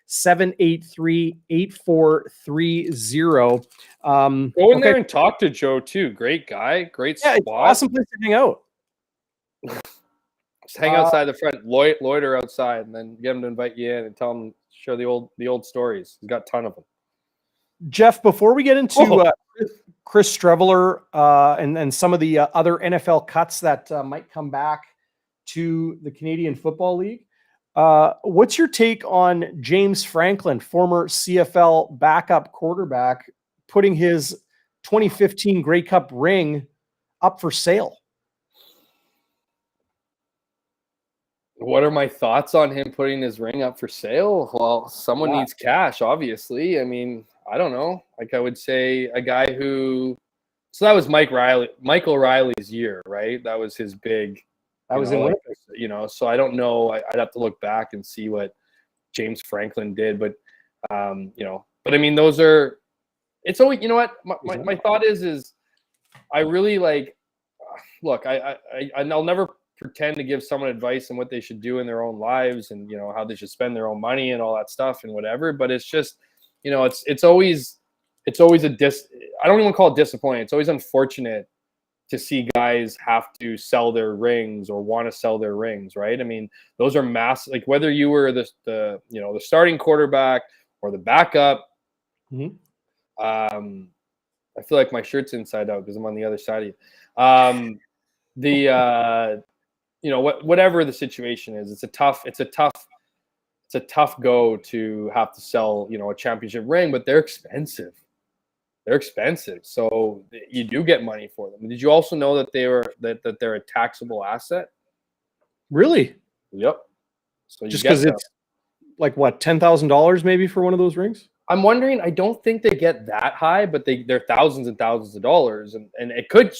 204-783-8430. Go in there and talk to Joe too. Great guy, great spot. It's an awesome place to hang out. Just hang outside the front, loiter outside, and then get him to invite you in and tell him, share the old stories. He's got a ton of them. Jeff, before we get into Chris Streveler and some of the other NFL cuts that might come back to the Canadian Football League, what's your take on James Franklin, former CFL backup quarterback, putting his 2015 Grey Cup ring up for sale? What are my thoughts on him putting his ring up for sale? Well, someone needs cash, obviously. I mean, I don't know. Like I would say a guy who, so that was Michael Riley's year, right? That was his big, that was in Winnipeg. So I don't know. I'd have to look back and see what James Franklin did, but but I mean, it's always, you know what? My thought is I really like, look, I'll never pretend to give someone advice on what they should do in their own lives and, how they should spend their own money and all that stuff and whatever. But it's just, it's always I don't even call it disappointing. It's always unfortunate to see guys have to sell their rings or want to sell their rings, right? I mean, those are massive, like whether you were the starting quarterback or the backup. Mm-hmm. I feel like my shirt's inside out because I'm on the other side of you. Whatever the situation is, it's a tough go to have to sell, a championship ring, but they're expensive. So you do get money for them. Did you also know that that they're a taxable asset? Really? Yep. So just because it's like what, $10,000 maybe for one of those rings? I'm wondering. I don't think they get that high, but they're thousands and thousands of dollars, and they could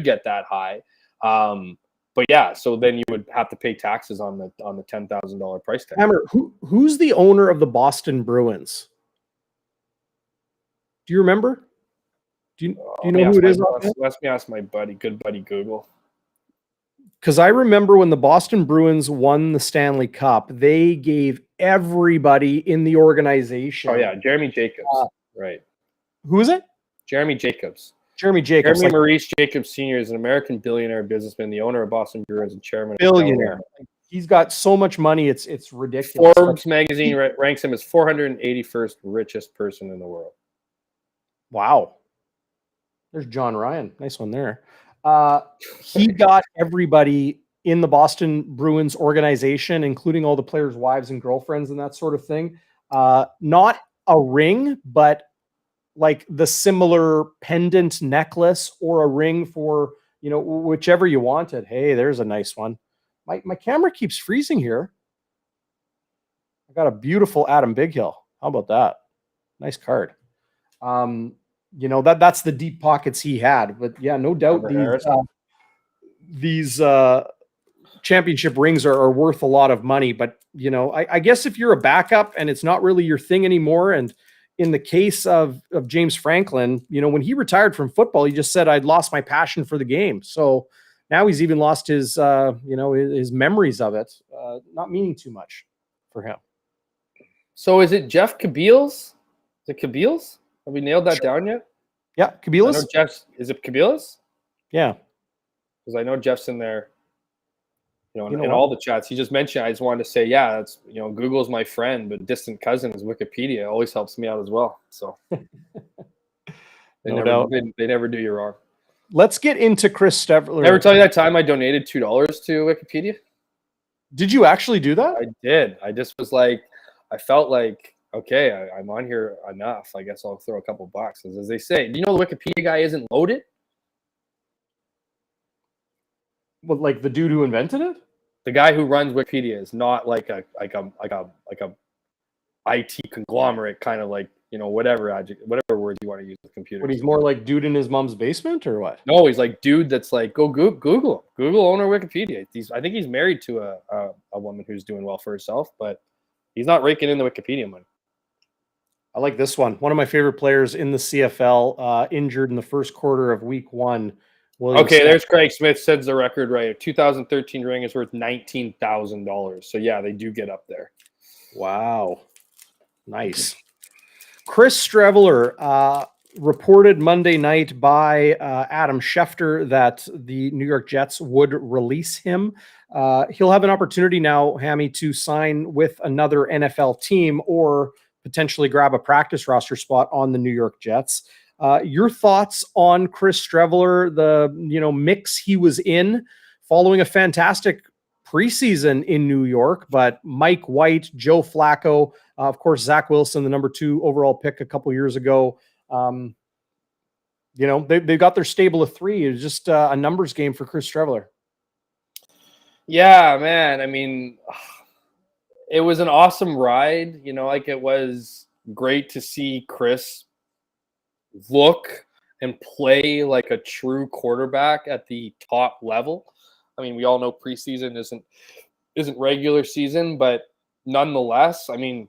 get that high. But yeah, so then you would have to pay taxes on the $10,000 price tag. Hammer, who's the owner of the Boston Bruins? Do you remember? Do you know who it is? Let me ask my good buddy Google. Because I remember when the Boston Bruins won the Stanley Cup, they gave everybody in the organization. Oh yeah, Jeremy Jacobs. Right. Who is it? Jeremy Jacobs. Jeremy Jacobs. Jeremy Maurice Jacobs Sr. is an American billionaire businessman, the owner of Boston Bruins and chairman. Billionaire. He's got so much money, it's ridiculous. Forbes magazine ranks him as 481st richest person in the world. Wow. There's John Ryan. Nice one there. He got everybody in the Boston Bruins organization, including all the players' wives and girlfriends and that sort of thing. Not a ring, but like the similar pendant necklace or a ring for, whichever you wanted. Hey, there's a nice one. My camera keeps freezing here. I got a beautiful Adam Bighill. How about that? Nice card. That's the deep pockets he had. But yeah, no doubt these championship rings are worth a lot of money. But, I guess if you're a backup and it's not really your thing anymore, and in the case of James Franklin, when he retired from football, he just said, I'd lost my passion for the game. So now he's even lost his, his memories of it, not meaning too much for him. So is it Jeff Kabeels? Is it Kabeels? Have we nailed that down yet? Yeah, Kabeels. Is it Kabeels? Yeah. Because I know Jeff's in there. In all the chats, he just mentioned. I just wanted to say, yeah, that's Google's my friend, but distant cousin is Wikipedia. Always helps me out as well. So they never do you wrong. Let's get into Chris Streveler. Ever tell you that time I donated $2 to Wikipedia? Did you actually do that? I did. I just was like, I felt like, okay, I'm on here enough. I guess I'll throw a couple bucks. As they say, do you know the Wikipedia guy isn't loaded? Well, like the dude who invented it? The guy who runs Wikipedia is not like a IT conglomerate, kind of like, whatever words you want to use with computers. But he's more like dude in his mom's basement or what? No, he's like dude that's like, go Google him. Google owner Wikipedia. I think he's married to a woman who's doing well for herself, but he's not raking in the Wikipedia money. I like this one. One of my favorite players in the CFL, injured in the first quarter of week 1. Okay, there's Craig Smith, sets the record right. A 2013 ring is worth $19,000. So yeah, they do get up there. Wow. Nice. Chris Streveler reported Monday night by Adam Schefter that the New York Jets would release him. He'll have an opportunity now, Hammy, to sign with another NFL team or potentially grab a practice roster spot on the New York Jets. Your thoughts on Chris Streveler, the mix he was in following a fantastic preseason in New York, but Mike White, Joe Flacco, of course, Zach Wilson, the number 2 overall pick a couple years ago. They've got their stable of 3. It's just a numbers game for Chris Streveler. Yeah, man. I mean, it was an awesome ride. It was great to see Chris look and play like a true quarterback at the top level. I mean, we all know preseason isn't regular season, but nonetheless, I mean,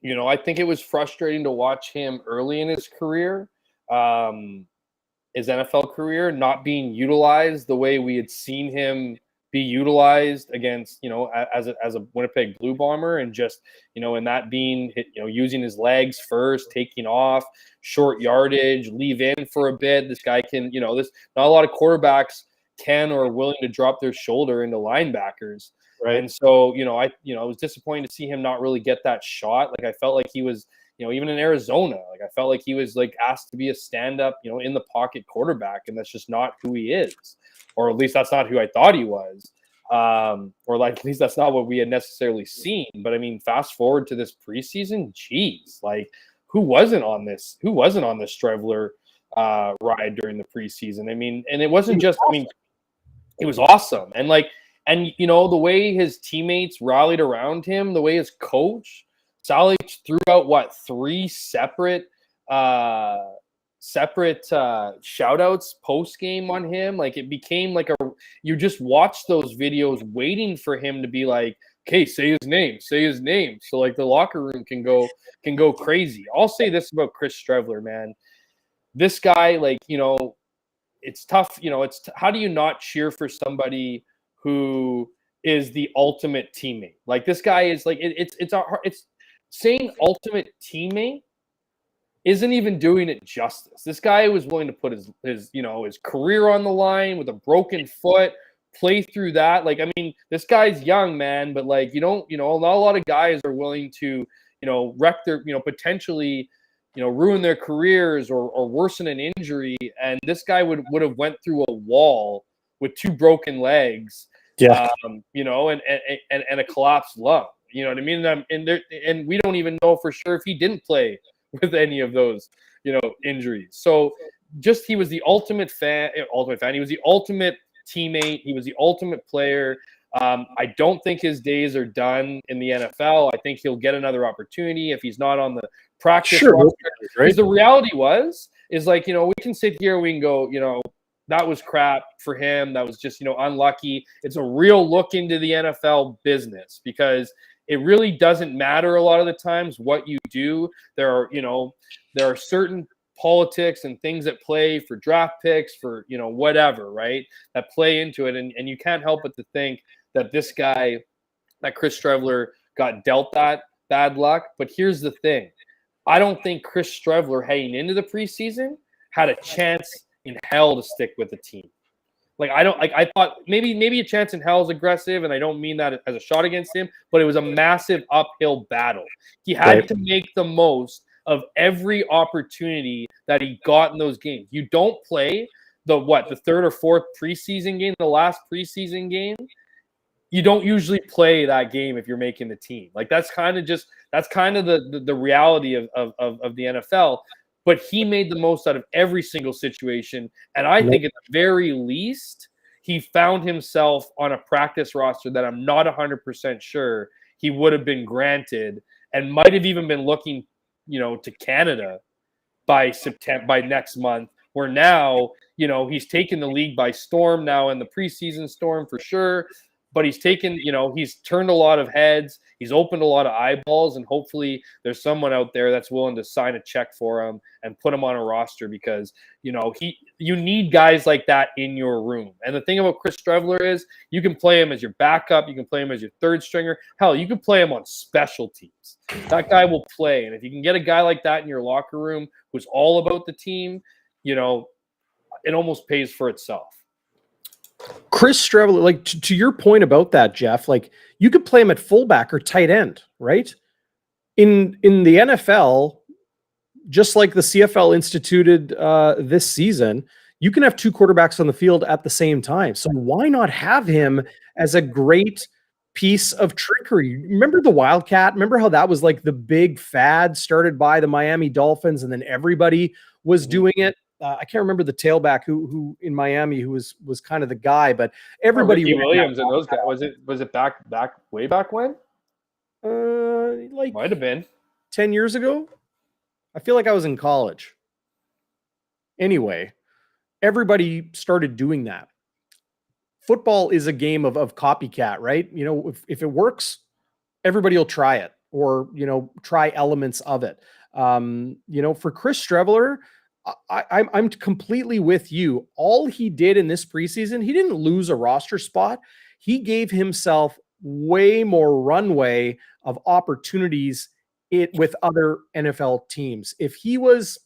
I think it was frustrating to watch him early in his career, his NFL career, not being utilized the way we had seen him be utilized against, as a Winnipeg Blue Bomber, and just, and that being, using his legs first, taking off, short yardage, leave in for a bit. This guy can, not a lot of quarterbacks can or are willing to drop their shoulder into linebackers. Right. And so, it was disappointing to see him not really get that shot. Like, I felt like he was, even in Arizona, like, I felt like he was like asked to be a stand-up, in the pocket quarterback, and that's just not who he is. Or at least that's not who I thought he was. Or like, at least that's not what we had necessarily seen. But I mean, fast forward to this preseason, geez, like who wasn't on this Streveler ride during the preseason? I mean, and it wasn't just, I mean, it was awesome. And the way his teammates rallied around him, the way his coach, Sally, threw out 3 separate shout outs post game on him. Like, it became like you just watch those videos waiting for him to be like, okay, say his name. So like the locker room can go crazy. I'll say this about Chris Streveler, man. This guy, like, it's tough. How do you not cheer for somebody who is the ultimate teammate? Like, this guy is like, it's saying ultimate teammate isn't even doing it justice. This guy was willing to put his career on the line with a broken foot, play through that. Like, I mean, this guy's young, man, but like, not a lot of guys are willing to, wreck their, potentially, ruin their careers or worsen an injury. And this guy would have went through a wall with 2 broken legs, and a collapsed lung. You know what I mean? And we don't even know for sure if he didn't play with any of those, injuries. So just, he was the ultimate fan. He was the ultimate teammate. He was the ultimate player. I don't think his days are done in the NFL. I think he'll get another opportunity if he's not on the practice roster. Because the reality is like, we can sit here, we can go, that was crap for him. That was just, unlucky. It's a real look into the NFL business, because it really doesn't matter a lot of the times what you do. There are certain politics and things that play for draft picks, for, whatever, right, that play into it. And you can't help but to think that this guy, that Chris Streveler, got dealt that bad luck. But here's the thing. I don't think Chris Streveler heading into the preseason had a chance in hell to stick with the team. Like, I thought maybe a chance in hell is aggressive, and I don't mean that as a shot against him, but it was a massive uphill battle. He had to make the most of every opportunity that he got in those games. You don't play the 3rd or 4th preseason game, the last preseason game. You don't usually play that game if you're making the team. Like, that's kind of the reality of the NFL. But he made the most out of every single situation. And I think at the very least, he found himself on a practice roster that I'm not 100% sure he would have been granted and might have even been looking, to Canada by next month, where now, he's taken the league by storm now in the preseason storm for sure. But he's taken, he's turned a lot of heads. He's opened a lot of eyeballs, and hopefully there's someone out there that's willing to sign a check for him and put him on a roster, because, you need guys like that in your room. And the thing about Chris Streveler is you can play him as your backup. You can play him as your third stringer. Hell, you can play him on special teams. That guy will play. And if you can get a guy like that in your locker room who's all about the team, it almost pays for itself. Chris Streveler, like to your point about that, Jeff, like you could play him at fullback or tight end, right? In the NFL, just like the CFL instituted this season, you can have two quarterbacks on the field at the same time. So why not have him as a great piece of trickery? Remember the Wildcat? Remember how that was like the big fad started by the Miami Dolphins, and then everybody was doing it? I can't remember the tailback who in Miami who was kind of the guy, but everybody. Ricky Williams and those guys. Was it back way back when? Like might have been 10 years ago. I feel like I was in college. Anyway, everybody started doing that. Football is a game of copycat, right? If it works, everybody will try it, or try elements of it. For Chris Streveler, I'm completely with you. All he did in this preseason, he didn't lose a roster spot. He gave himself way more runway of opportunities with other NFL teams. If he was,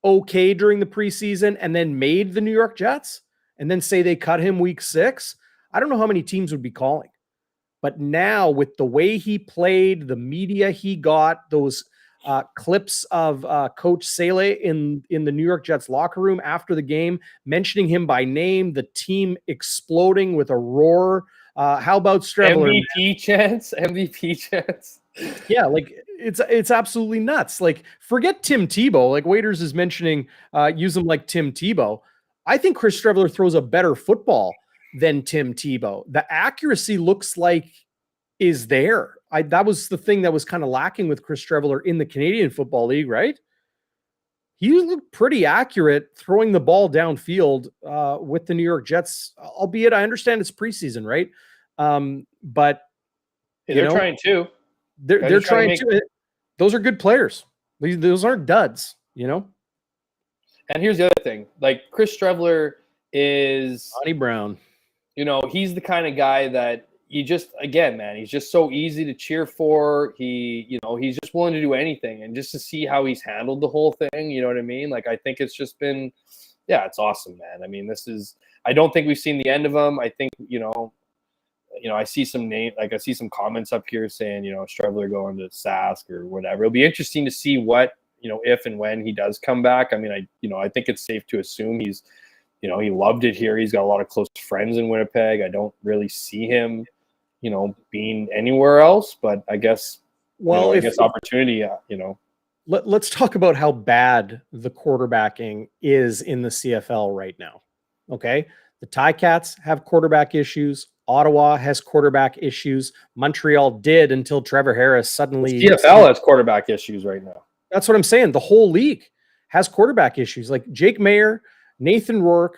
okay during the preseason and then made the New York Jets, and then say they cut him week 6, I don't know how many teams would be calling. But now with the way he played, the media he got, those clips of Coach Sale in the New York Jets locker room after the game, mentioning him by name, the team exploding with a roar. How about Streveler? MVP chance. Yeah, like it's absolutely nuts. Like, forget Tim Tebow. Like Waiters is mentioning, use him like Tim Tebow. I think Chris Streveler throws a better football than Tim Tebow. The accuracy looks like is there. That was the thing that was kind of lacking with Chris Streveler in the Canadian Football League, right? He looked pretty accurate throwing the ball downfield with the New York Jets, albeit I understand it's preseason, right? But they're trying to. They're trying to. Those are good players. Those aren't duds, And here's the other thing. Like, Chris Streveler is Johnny Brown. He's the kind of guy that he's just so easy to cheer for. He's just willing to do anything, and just to see how he's handled the whole thing, you know what I mean? Like, I think it's just been, it's awesome, man. I mean, I don't think we've seen the end of him. I think, I see some comments up here saying, Streveler going to Sask or whatever. It'll be interesting to see what, if and when he does come back. I mean, I think it's safe to assume he's, he loved it here. He's got a lot of close friends in Winnipeg. I don't really see him, being anywhere else, but I guess, opportunity, Let's talk about how bad the quarterbacking is in the CFL right now. Okay. The Ticats have quarterback issues. Ottawa has quarterback issues. Montreal did until Trevor Harris suddenly. The CFL has quarterback issues right now. That's what I'm saying. The whole league has quarterback issues. Like Jake Mayer, Nathan Rourke,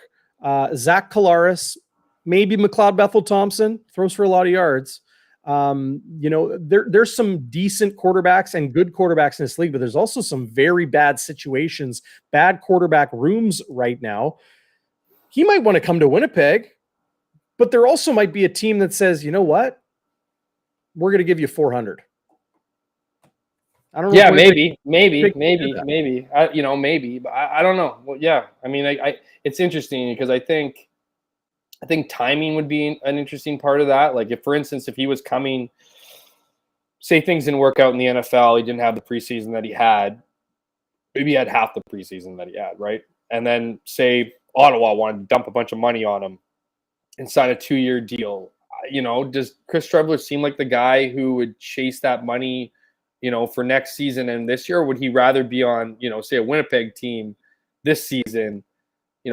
Zach Collaros, maybe McLeod Bethel Thompson throws for a lot of yards. There's some decent quarterbacks and good quarterbacks in this league, but there's also some very bad situations, bad quarterback rooms right now. He might want to come to Winnipeg, but there also might be a team that says, you know what? We're going to give you 400. I don't know. Yeah, maybe. Maybe. But I don't know. Well, yeah. I mean, it's interesting because I think timing would be an interesting part of that. Like, if, for instance, if he was coming, say things didn't work out in the NFL, he didn't have the preseason that he had. Maybe he had half the preseason that he had, right? And then say Ottawa wanted to dump a bunch of money on him and sign a 2-year deal. Does Chris Streveler seem like the guy who would chase that money, for next season and this year? Or would he rather be on, say a Winnipeg team this season,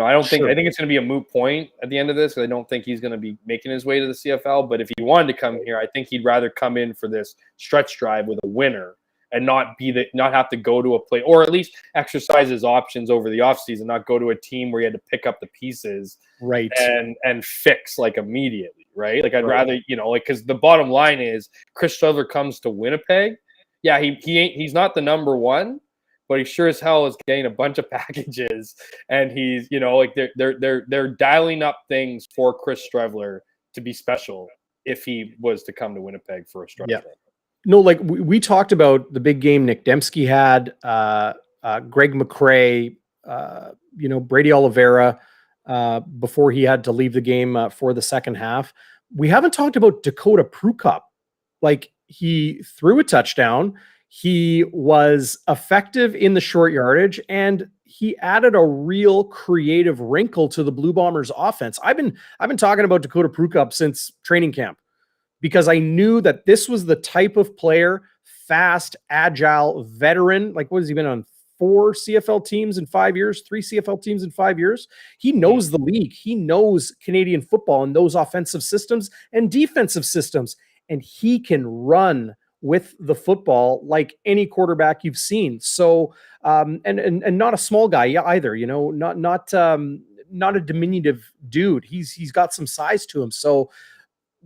I don't think, I think it's going to be a moot point at the end of this. I don't think he's going to be making his way to the CFL, but if he wanted to come here, I think he'd rather come in for this stretch drive with a winner and not have to go to a play, or at least exercise his options over the offseason, not go to a team where he had to pick up the pieces right and fix like immediately, right? Like I'd rather, because the bottom line is Chris Streveler comes to Winnipeg. Yeah, he's not the number one, but he sure as hell is getting a bunch of packages, and he's, they're dialing up things for Chris Streveler to be special if he was to come to Winnipeg for a stretch. Yeah. No, like we talked about the big game Nick Dembski had, Greg McCrae, Brady Oliveira, before he had to leave the game for the second half. We haven't talked about Dakota Prukop. Like, he threw a touchdown. He was effective in the short yardage, and he added a real creative wrinkle to the Blue Bombers offense. I've been talking about Dakota Prukop since training camp, because I knew that this was the type of player, fast, agile, veteran. Like, what has he been on? 4 CFL teams in 5 years, 3 CFL teams in 5 years. He knows the league. He knows Canadian football and those offensive systems and defensive systems, and he can run with the football like any quarterback you've seen. So, and not a small guy either, not a diminutive dude. He's got some size to him. So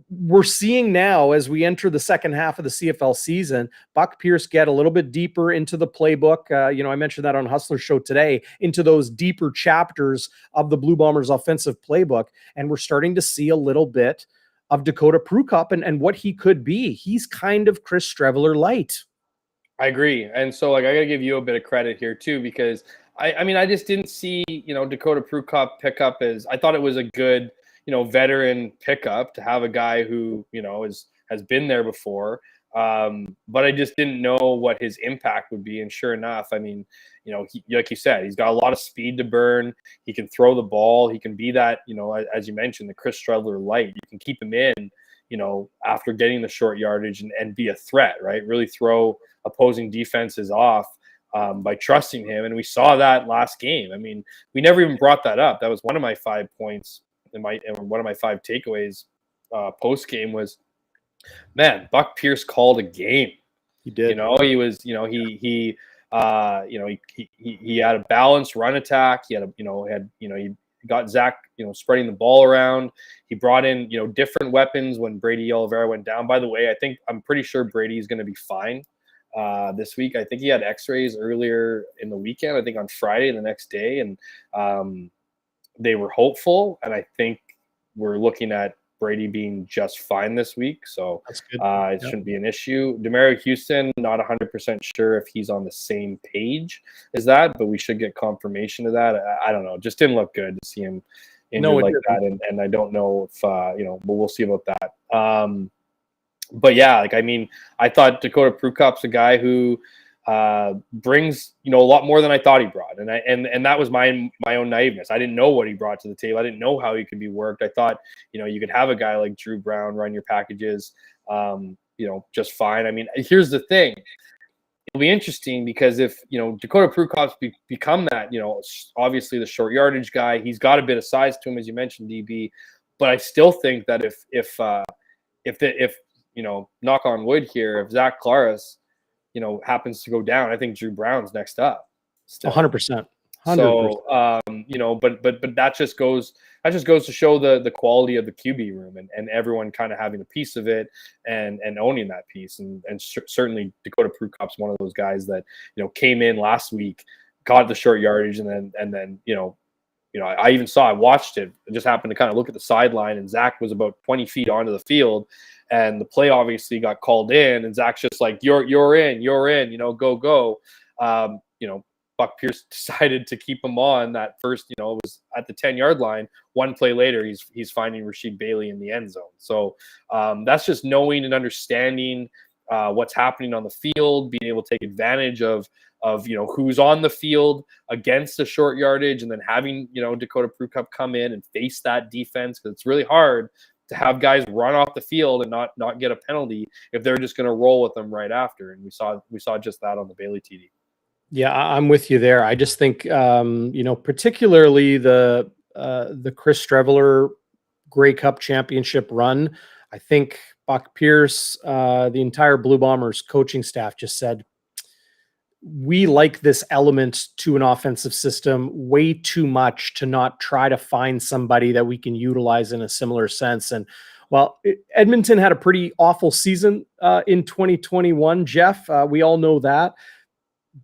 we're seeing now, as we enter the second half of the CFL season, Buck Pierce get a little bit deeper into the playbook. I mentioned that on Hustler's show today, into those deeper chapters of the Blue Bombers offensive playbook. And we're starting to see a little bit of Dakota Prukop and what he could be. He's kind of Chris Streveler light. I agree. And so, I got to give you a bit of credit here too, because I just didn't see, Dakota Prukop pick up as, I thought it was a good, veteran pickup to have a guy who, has been there before. But I just didn't know what his impact would be. And sure enough, like you said, he's got a lot of speed to burn. He can throw the ball. He can be that, as you mentioned, the Chris Streveler light. You can keep him in, after getting the short yardage and be a threat, right? Really throw opposing defenses off by trusting him. And we saw that last game. We never even brought that up. That was one of my 5 points and one of my 5 takeaways post game was, man, Buck Pierce called a game. He did. He was, he had a balanced run attack. He had he got Zach, spreading the ball around. He brought in, different weapons when Brady Oliveira went down. By the way, I'm pretty sure Brady is going to be fine this week. I think he had x-rays earlier in the weekend, I think on Friday the next day. And they were hopeful. And I think we're looking at Brady being just fine this week. So that's good. It shouldn't be an issue. Demario Houston, not 100% sure if he's on the same page as that, but we should get confirmation of that. I don't know. Just didn't look good to see him injured like that. And I don't know if, but we'll see about that. But yeah, I thought Dakota Prukop's a guy who brings, a lot more than I thought he brought. And that was my own naiveness. I didn't know what he brought to the table. I didn't know how he could be worked. I thought, you could have a guy like Drew Brown run your packages, just fine. Here's the thing. It'll be interesting because if, Dakota Prukop's become that, obviously the short yardage guy, he's got a bit of size to him, as you mentioned, DB, but I still think that if knock on wood here, if Zach Claris, happens to go down, I think Drew Brown's next up. Still. 100%. So, but that just goes to show the quality of the QB room and everyone kind of having a piece of it and owning that piece. And certainly Dakota Prukop's one of those guys that, came in last week, got the short yardage, and then I watched it. I just happened to kind of look at the sideline, and Zach was about 20 feet onto the field. And the play obviously got called in, and Zach's just like, you're in, go. Buck Pierce decided to keep him on that first, it was at the 10-yard line. One play later, he's finding Rasheed Bailey in the end zone. So that's just knowing and understanding what's happening on the field, being able to take advantage of who's on the field against the short yardage, and then having, Dakota Prukop come in and face that defense, because it's really hard to have guys run off the field and not get a penalty if they're just going to roll with them right after. And we saw just that on the Bailey TD. Yeah, I'm with you there. I just think, particularly the Chris Streveler Grey Cup championship run. I think Buck Pierce, the entire Blue Bombers coaching staff just said, we like this element to an offensive system way too much to not try to find somebody that we can utilize in a similar sense. And Edmonton had a pretty awful season in 2021, Jeff. We all know that.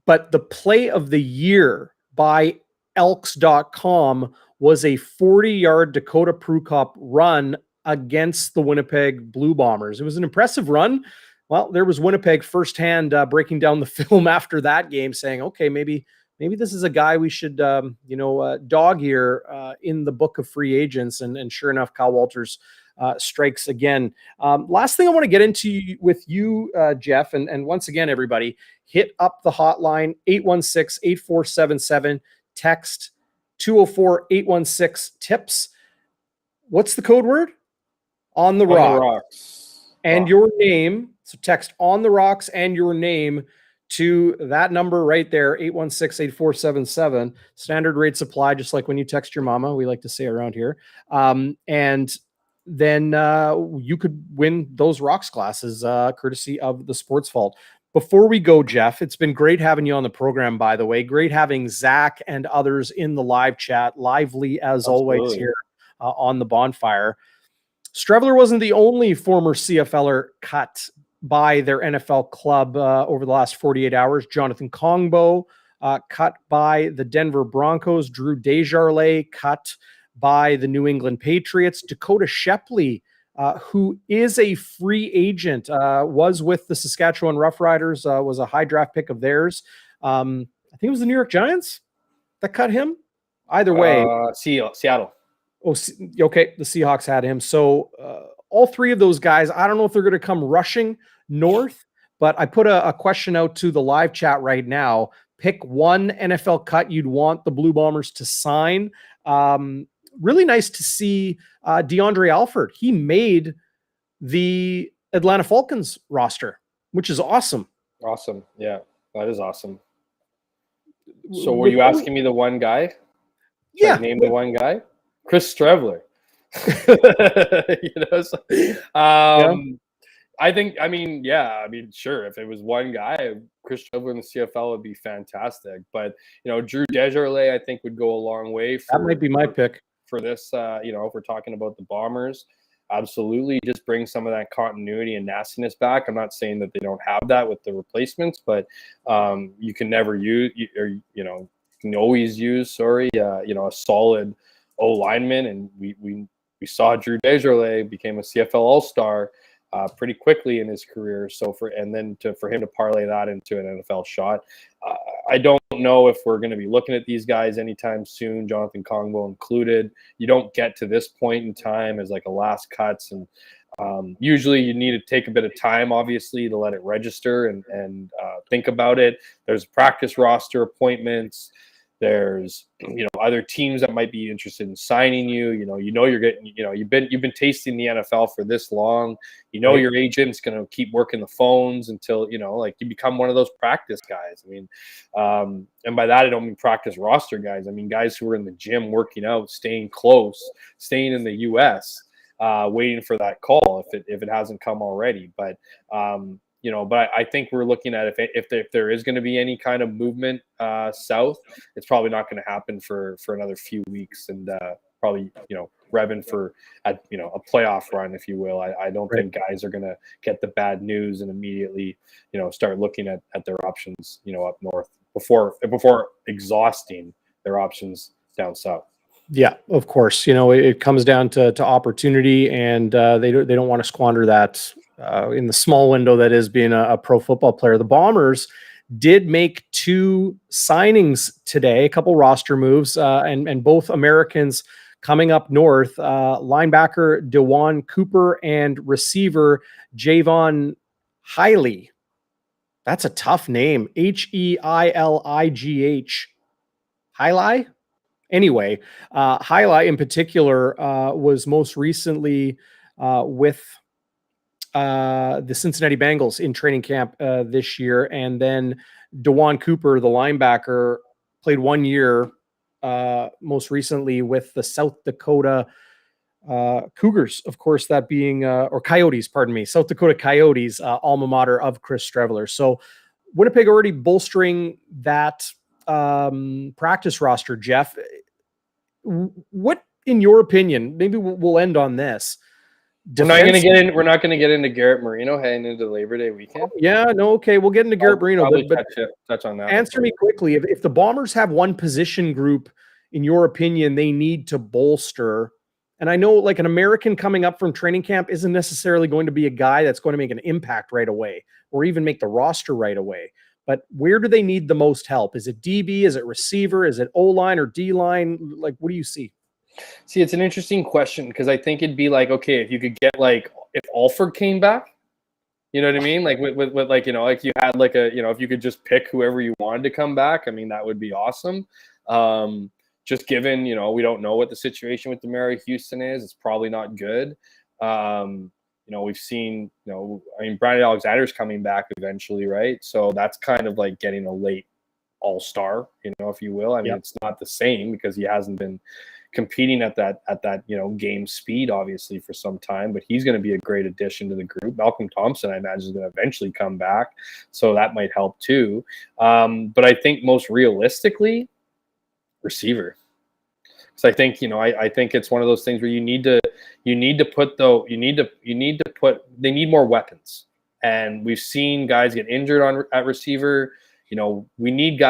But the play of the year by Elks.com was a 40-yard Dakota Prukop run against the Winnipeg Blue Bombers. It was an impressive run. Well, there was Winnipeg firsthand breaking down the film after that game, saying, "Okay, maybe this is a guy we should, dog here in the book of free agents." And sure enough, Kyle Walters strikes again. Last thing I want to get into with you, Jeff, and once again, everybody, hit up the hotline 816-8477, text 204-816-TIPS. What's the code word? On the rocks. And your name. So text "on the rocks" and your name to that number right there, 816-8477. Standard rate supply, just like when you text your mama, we like to say around here. And then you could win those rocks glasses courtesy of the Sports Vault. Before we go, Jeff, it's been great having you on the program, by the way. Great having Zach and others in the live chat, lively as always here on the Bonfire. Streveler wasn't the only former CFLer cut by their NFL club over the last 48 hours. Jonathan Kongbo cut by the Denver Broncos. Drew Desjardins cut by the New England Patriots. Dakota Shepley, who is a free agent, was with the Saskatchewan Roughriders, was a high draft pick of theirs. I think it was the New York Giants that cut him. Either way. Seattle. Oh, okay. The Seahawks had him. So all three of those guys, I don't know if they're going to come rushing north, but I put a question out to the live chat right now. Pick one NFL cut you'd want the Blue Bombers to sign. Really nice to see DeAndre Alford. He made the Atlanta Falcons roster, which is awesome. Awesome. Yeah, that is awesome. So were you asking me the one guy? Yeah. Name the one guy? Chris Streveler. I think, sure. If it was one guy, Chris Streveler in the CFL would be fantastic. But, Drew Desjardins, I think, would go a long way. That might be my pick. For this, if we're talking about the Bombers, absolutely just bring some of that continuity and nastiness back. I'm not saying that they don't have that with the replacements, but you can never use, you can always use, a solid O-lineman. And we saw Drew Desjardins became a CFL All-Star pretty quickly in his career. So for him to parlay that into an NFL shot, I don't know if we're going to be looking at these guys anytime soon, Jonathan Kongbo included. You don't get to this point in time as like a last cuts, and usually you need to take a bit of time, obviously, to let it register and think about it. There's practice roster appointments. There's other teams that might be interested in signing you. You're getting, you've been tasting the NFL for this long. Right. Your agent's going to keep working the phones until you become one of those practice guys. And by that I don't mean practice roster guys. I mean guys who are in the gym working out, staying close, staying in the U.S., waiting for that call if it hasn't come already. But but I think we're looking at if there is going to be any kind of movement south, it's probably not going to happen for another few weeks, and probably revving for a playoff run, if you will. I don't think guys are going to get the bad news and immediately start looking at their options up north before exhausting their options down south. Yeah, of course. It comes down to opportunity, and they don't want to squander that in the small window that is being a pro football player. The Bombers did make two signings today, a couple roster moves, and both Americans coming up north. Linebacker DeJuan Cooper and receiver Javon Hiley. That's a tough name. Heiligh. Hiley? Anyway, Hiley in particular was most recently with the Cincinnati Bengals in training camp this year, and then DeJuan Cooper, the linebacker, played 1 year, most recently with the South Dakota Cougars, of course, that being, or Coyotes, pardon me, South Dakota Coyotes, alma mater of Chris Streveler. So Winnipeg already bolstering that practice roster, Jeff. What, in your opinion, maybe we'll end on this. We're not going to get into Garrett Marino heading into Labor Day weekend. Yeah, no, okay, we'll get into Garrett Marino, but touch on that. Answer me quickly. If the Bombers have one position group, in your opinion, they need to bolster, and I know like an American coming up from training camp isn't necessarily going to be a guy that's going to make an impact right away or even make the roster right away. But where do they need the most help? Is it DB? Is it receiver? Is it O-line or D-line? Like, what do you see? See, it's an interesting question because I think it'd be like, okay, if you could get like, if Alford came back, you know what I mean? Like with like, you know, like you had like a, you know, if you could just pick whoever you wanted to come back, I mean, that would be awesome. Just given, you know, we don't know what the situation with Demery Houston is. It's probably not good. You know, we've seen, you know, I mean, Brandon Alexander's coming back eventually, right? So that's kind of like getting a late all-star, you know, if you will. I mean, It's not the same because he hasn't been competing at that, you know, game speed, obviously, for some time, but he's going to be a great addition to the group. Malcolm Thompson, I imagine, is going to eventually come back. So that might help too. But I think most realistically, receiver. So I think, you know, I think it's one of those things where they need more weapons. And we've seen guys get injured at receiver. You know, we need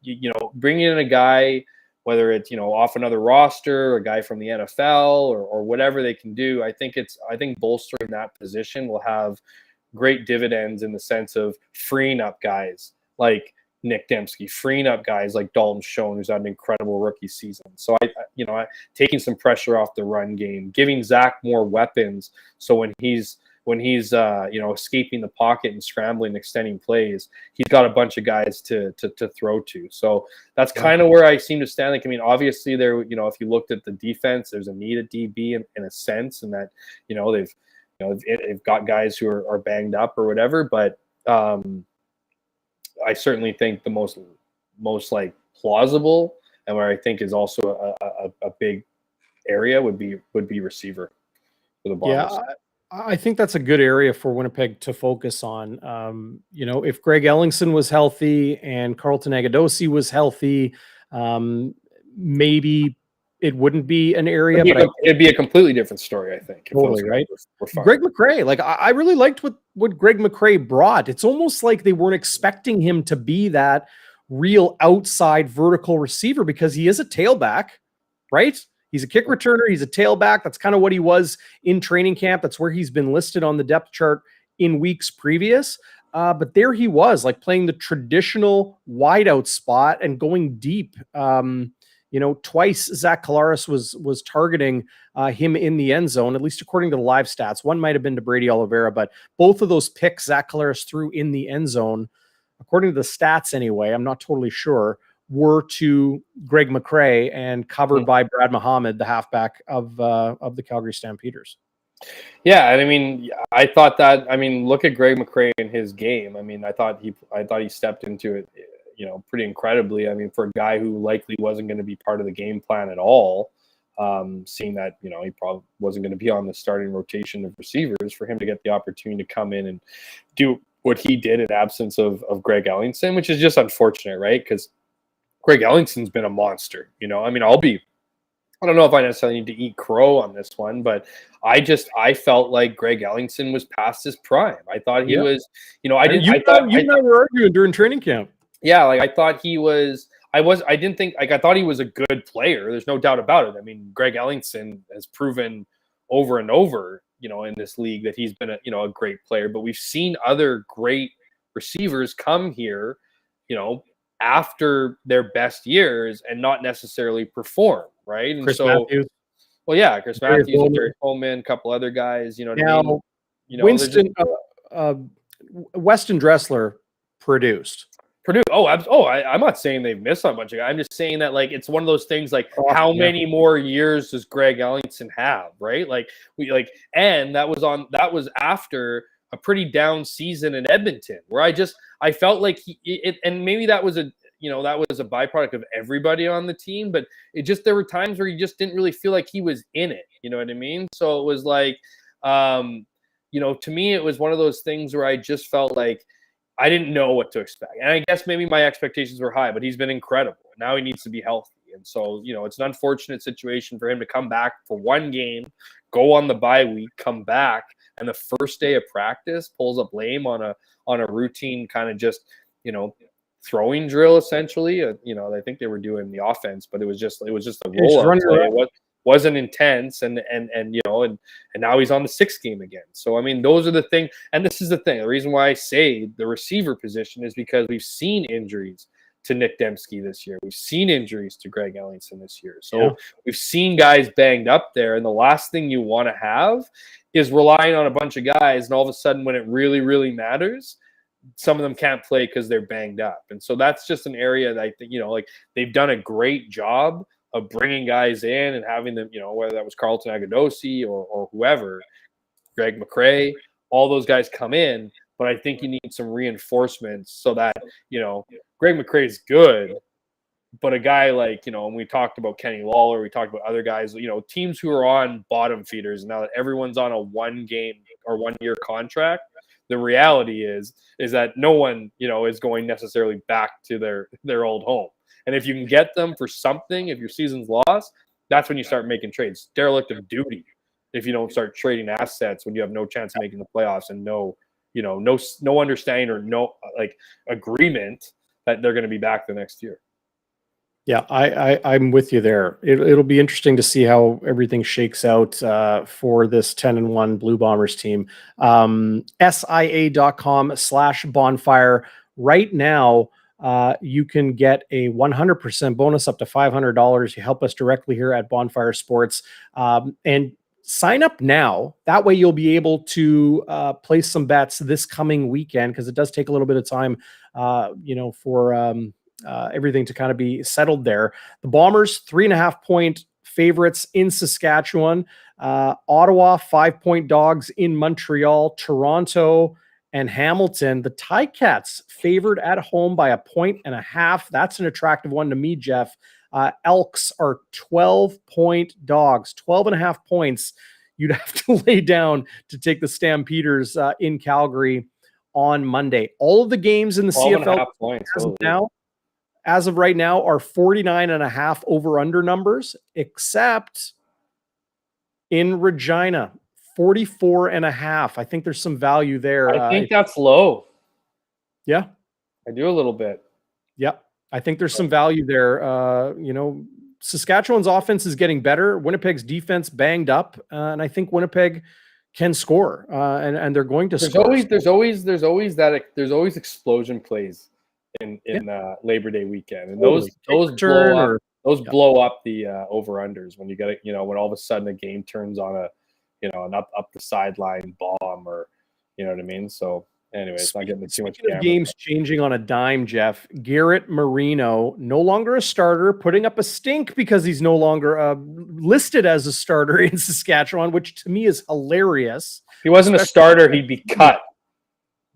you know, bringing in a guy, whether it's, you know, off another roster, a guy from the NFL or whatever they can do. I think bolstering that position will have great dividends in the sense of freeing up guys like Nick Dembski, freeing up guys like Dalton Schoen, who's had an incredible rookie season. So taking some pressure off the run game, giving Zach more weapons. So when he's you know, escaping the pocket and scrambling, extending plays, he's got a bunch of guys to throw to. So that's kind of where I seem to stand. Like, I mean, obviously there, you know, if you looked at the defense, there's a need at DB in a sense, and that, you know, they've got guys who are banged up or whatever, but I certainly think the most like plausible and where I think is also a big area would be receiver for the Bombers. Yeah, I think that's a good area for Winnipeg to focus on. You know, if Greg Ellingson was healthy and Carlton Agadosi was healthy, maybe it wouldn't be an area, it'd be a completely different story, I think. Totally, right? Greg McCrae, like I really liked what Greg McCrae brought. It's almost like they weren't expecting him to be that real outside vertical receiver because he is a tailback, right? He's a kick returner. He's a tailback. That's kind of what he was in training camp. That's where he's been listed on the depth chart in weeks previous. But there he was, like playing the traditional wideout spot and going deep. You know, twice Zach Collaros was targeting him in the end zone, at least according to the live stats. One might have been to Brady Oliveira, but both of those picks Zach Collaros threw in the end zone, according to the stats anyway, I'm not totally sure, were to Greg McCrae and covered by Brad Muhammad, the halfback of the Calgary Stampeders. Yeah, and I mean, I thought that. I mean, look at Greg McCrae in his game. I mean, I thought he stepped into it, you know, pretty incredibly. I mean, for a guy who likely wasn't going to be part of the game plan at all, seeing that, you know, he probably wasn't going to be on the starting rotation of receivers, for him to get the opportunity to come in and do what he did in absence of Greg Ellingson, which is just unfortunate, right? Because Greg Ellingson's been a monster, you know. I mean, I don't know if I necessarily need to eat crow on this one, but I felt like Greg Ellingson was past his prime. I thought he was, you know, I were arguing during training camp. Yeah, like I thought he was. I thought he was a good player. There's no doubt about it. I mean, Greg Ellingson has proven over and over, you know, in this league that he's been a great player. But we've seen other great receivers come here, you know, after their best years and not necessarily perform, right? And Chris Matthews. Well, yeah, Chris Matthews, Jared Coleman, a couple other guys, you know what I mean? You know, Weston Dressler produced. Purdue. I'm not saying they've missed on a bunch of guys. I'm just saying that, like, it's one of those things, like, how many more years does Greg Ellingson have, right? And that was after a pretty down season in Edmonton, where I felt like and maybe that was a byproduct of everybody on the team, but there were times where you just didn't really feel like he was in it. You know what I mean? So it was like, to me, it was one of those things where I just felt like I didn't know what to expect. And I guess maybe my expectations were high, but he's been incredible. Now he needs to be healthy. And so, it's an unfortunate situation for him to come back for one game, go on the bye week, come back, and the first day of practice pulls up lame on a routine kind of just, throwing drill essentially. I think they were doing the offense, but it was just a roll-up play. It wasn't intense, and now he's on the 6th game again. So I mean, those are the things, and this is the thing. The reason why I say the receiver position is because we've seen injuries to Nick Dembski this year. We've seen injuries to Greg Ellingson this year. So we've seen guys banged up there, and the last thing you want to have is relying on a bunch of guys, and all of a sudden when it really, really matters, some of them can't play because they're banged up. And so that's just an area that I think, they've done a great job of bringing guys in and having them, whether that was Carlton Agadosi or whoever, Greg McRae, all those guys come in. But I think you need some reinforcements so that, Greg McRae is good, but a guy like, when we talked about Kenny Lawler, we talked about other guys, teams who are on bottom feeders, now that everyone's on a 1-game or 1-year contract, the reality is that no one, is going necessarily back to their old home. And if you can get them for something, if your season's lost, that's when you start making trades. Derelict of duty if you don't start trading assets when you have no chance of making the playoffs and no understanding or no agreement that they're going to be back the next year. Yeah, I'm with you there. It'll be interesting to see how everything shakes out for this 10-1 Blue Bombers team. SIA.com/bonfire. Right now, you can get a 100% bonus up to $500. You help us directly here at Bonfire Sports. And sign up now. That way you'll be able to place some bets this coming weekend, because it does take a little bit of time, for everything to kind of be settled there. The Bombers, 3.5-point favorites in Saskatchewan. Ottawa, 5-point dogs in Montreal. Toronto and Hamilton. The Ticats favored at home by 1.5. That's an attractive one to me, Jeff. Elks are 12-point dogs, 12.5 points. You'd have to lay down to take the Stampeders in Calgary on Monday. All of the games in the CFL points, as of right now are 49.5 over-under numbers, except in Regina, 44.5. I think there's some value there. I think that's low. Yeah. I do a little bit. Yep. I think there's some value there. Saskatchewan's offense is getting better. Winnipeg's defense banged up, and I think Winnipeg can score, and they're going to score. There's always explosion plays in Labor Day weekend, and those blow up the over-unders when you get it. When all of a sudden a game turns on an up the sideline bomb, or you know what I mean. So anyway, it's not getting too much camera. Games changing on a dime, Jeff. Garrett Marino, no longer a starter, putting up a stink because he's no longer listed as a starter in Saskatchewan, which to me is hilarious. If he wasn't a starter, he'd be cut.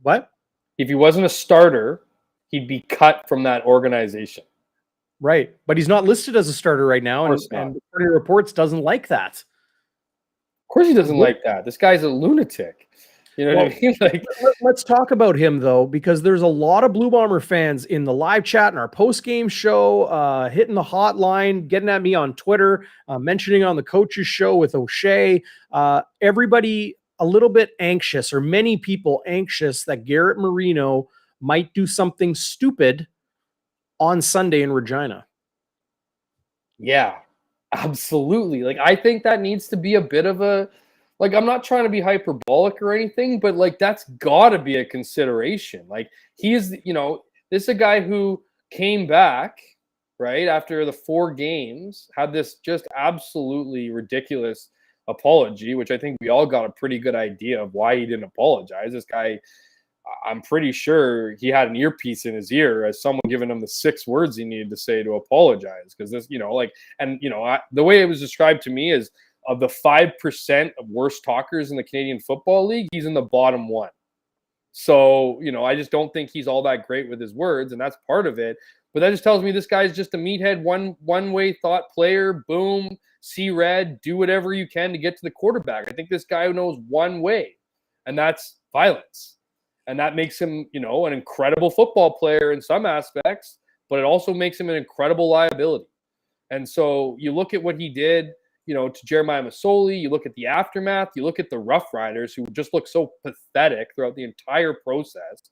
What? If he wasn't a starter, he'd be cut from that organization. Right. But he's not listed as a starter right now, and Reporting Reports doesn't like that. Of course he doesn't like that. This guy's a lunatic. You know what I mean? Let's talk about him, though, because there's a lot of Blue Bomber fans in the live chat and our post-game show, hitting the hotline, getting at me on Twitter, mentioning on the coaches show with O'Shea. Everybody a little bit anxious, or many people anxious, that Garrett Marino might do something stupid on Sunday in Regina. Yeah, absolutely. I think that needs to be a bit of a... I'm not trying to be hyperbolic or anything, but that's got to be a consideration. He's, this is a guy who came back, right, after the 4 games, had this just absolutely ridiculous apology, which I think we all got a pretty good idea of why he didn't apologize. This guy, I'm pretty sure he had an earpiece in his ear as someone giving him the 6 words he needed to say to apologize. Because this, the way it was described to me is, of the 5% of worst talkers in the Canadian Football League, he's in the bottom 1. So, I just don't think he's all that great with his words, and that's part of it. But that just tells me this guy's just a meathead, one-way thought player. Boom, see red, do whatever you can to get to the quarterback. I think this guy knows one way, and that's violence. And that makes him, an incredible football player in some aspects, but it also makes him an incredible liability. And so you look at what he did, to Jeremiah Masoli, you look at the aftermath, you look at the Roughriders, who just look so pathetic throughout the entire process,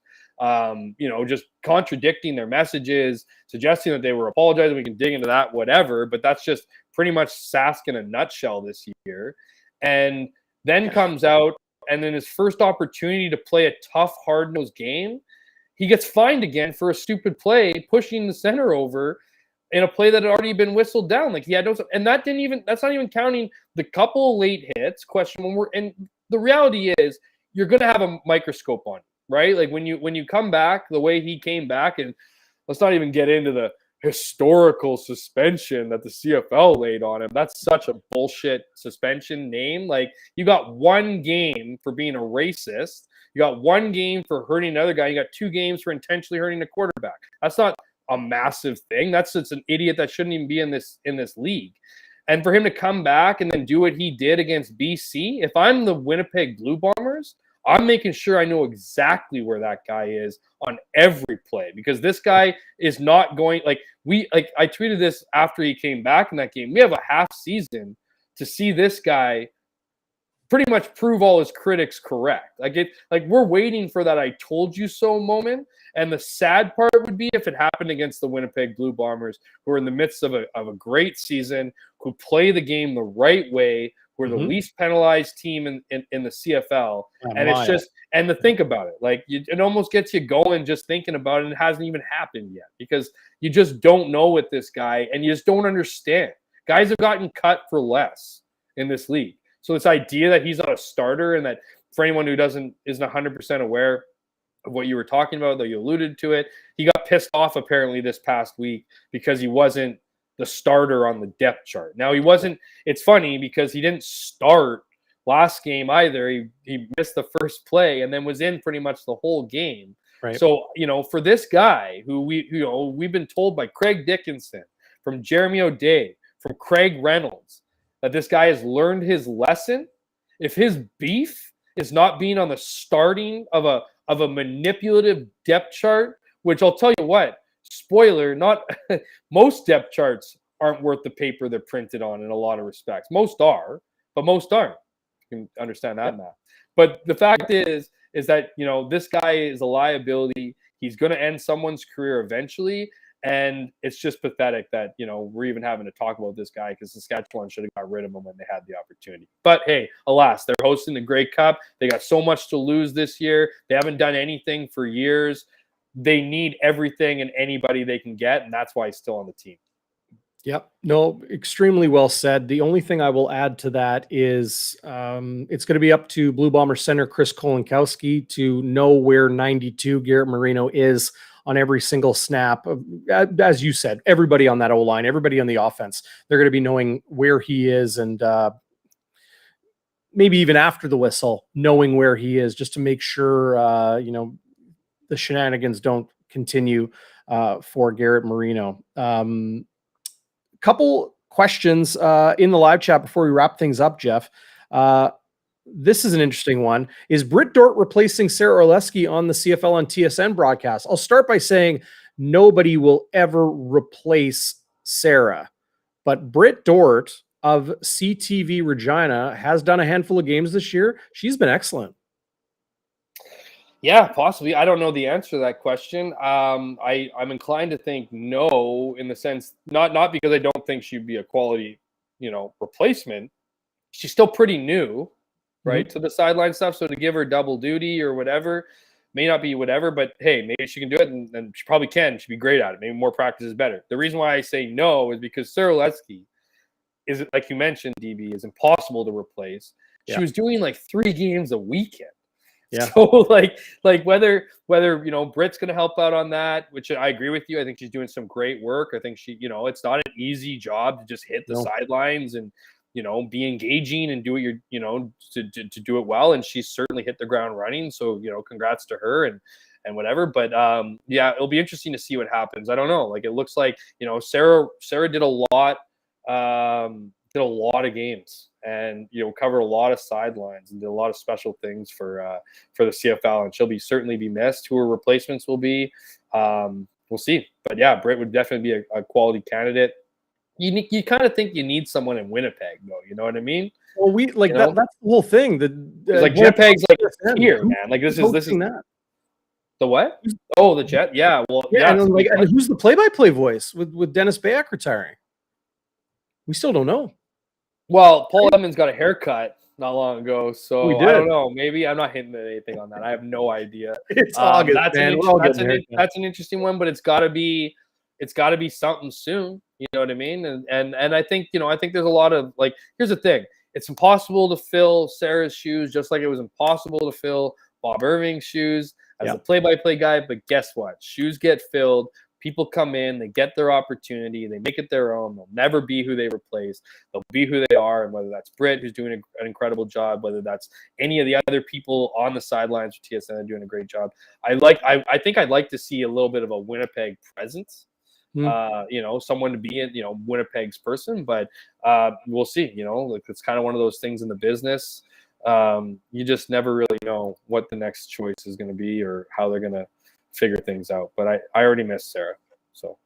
just contradicting their messages, suggesting that they were apologizing. We can dig into that, whatever, but that's just pretty much Sask in a nutshell this year. And then comes out, and then his first opportunity to play a tough, hard-nosed game, he gets fined again for a stupid play, pushing the center over in a play that had already been whistled down. Like, he had no, and that's not even counting the couple late hits. And the reality is, you're going to have a microscope on you, right? Like when you come back the way he came back, and let's not even get into the historical suspension that the CFL laid on him. That's such a bullshit suspension name. Like, you got one game for being a racist. You got one game for hurting another guy. You got 2 games for intentionally hurting the quarterback. That's not a massive thing. That's just an idiot that shouldn't even be in this league. And for him to come back and then do what he did against BC, if I'm the Winnipeg Blue Bombers, I'm making sure I know exactly where that guy is on every play, because this guy is not going, I tweeted this after he came back in that game. We have a half season to see this guy pretty much prove all his critics correct. We're waiting for that "I told you so" moment. And the sad part would be if it happened against the Winnipeg Blue Bombers, who are in the midst of a great season, who play the game the right way, who are the least penalized team in the CFL. And it's just, and to think about it, it almost gets you going just thinking about it, and it hasn't even happened yet, because you just don't know with this guy, and you just don't understand. Guys have gotten cut for less in this league. So this idea that he's not a starter, and that, for anyone who isn't 100% aware of what you were talking about, though you alluded to it, he got pissed off apparently this past week because he wasn't the starter on the depth chart. Now, he wasn't. It's funny because he didn't start last game either. He missed the first play and then was in pretty much the whole game. Right. So, for this guy who we've been told by Craig Dickinson, from Jeremy O'Day, from Craig Reynolds, that this guy has learned his lesson. If his beef is not being on the starting of a manipulative depth chart, which I'll tell you what, spoiler, not most depth charts aren't worth the paper they're printed on in a lot of respects. Most are, but most aren't. You can understand that math. But the fact is that, this guy is a liability. He's going to end someone's career eventually. And it's just pathetic that, we're even having to talk about this guy, because Saskatchewan should have got rid of him when they had the opportunity. But hey, alas, they're hosting the Grey Cup. They got so much to lose this year. They haven't done anything for years. They need everything and anybody they can get, and that's why he's still on the team. Yep. No, extremely well said. The only thing I will add to that is it's going to be up to Blue Bomber center Chris Kolinkowski to know where 92 Garrett Marino is on every single snap. As you said, everybody on that O-line, everybody on the offense, they're going to be knowing where he is, and maybe even after the whistle, knowing where he is, just to make sure, the shenanigans don't continue for Garrett Marino. Couple questions in the live chat before we wrap things up, Jeff. This is an interesting one. Is Britt Dort replacing Sarah Orlesky on the CFL and TSN broadcast? I'll start by saying nobody will ever replace Sarah, but Britt Dort of CTV Regina has done a handful of games this year. She's been excellent. Yeah, possibly. I don't know the answer to that question. I'm inclined to think no, in the sense, not because I don't think she'd be a quality, replacement. She's still pretty new, right, to the sideline stuff. So to give her double duty or whatever may not be whatever, but hey, maybe she can do it, and she probably can. She'd be great at it. Maybe more practice is better. The reason why I say no is because Sarah Orlesky is, like you mentioned, DB, is impossible to replace. She was doing 3 games a weekend. Yeah. So whether Britt's going to help out on that, which I agree with you. I think she's doing some great work. I think she, it's not an easy job to just hit the sidelines and be engaging and do what you're, to do it well. And she's certainly hit the ground running. So, congrats to her and whatever. But yeah, it'll be interesting to see what happens. I don't know. Like, it looks like, Sarah did a lot, of games and, covered a lot of sidelines and did a lot of special things for the CFL, and she'll certainly be missed. Who her replacements will be, we'll see. But yeah, Britt would definitely be a quality candidate. You kind of think you need someone in Winnipeg, though. You know what I mean? Well, that's the whole thing. Like Winnipeg's like here, man. Like this is that. The what? Oh, the Jet. Yeah. Well, yeah. And who's the play-by-play voice with Dennis Bayak retiring? We still don't know. Well, Paul Edmonds got a haircut not long ago, so I don't know. Maybe I'm not hitting anything on that. I have no idea. It's August, man. That's an interesting one, but it's got to be something soon. You know what I mean? And I think there's a lot of, like, here's the thing. It's impossible to fill Sarah's shoes, just like it was impossible to fill Bob Irving's shoes as a play-by-play guy. But guess what? Shoes get filled. People come in, they get their opportunity, they make it their own. They'll never be who they replace. They'll be who they are, and whether that's Britt, who's doing an incredible job, whether that's any of the other people on the sidelines for TSN doing a great job. I think I'd like to see a little bit of a Winnipeg presence. Someone to be in, Winnipeg's person, but we'll see. Like, it's kind of one of those things in the business. You just never really know what the next choice is going to be or how they're going to figure things out. But I already miss Sarah, so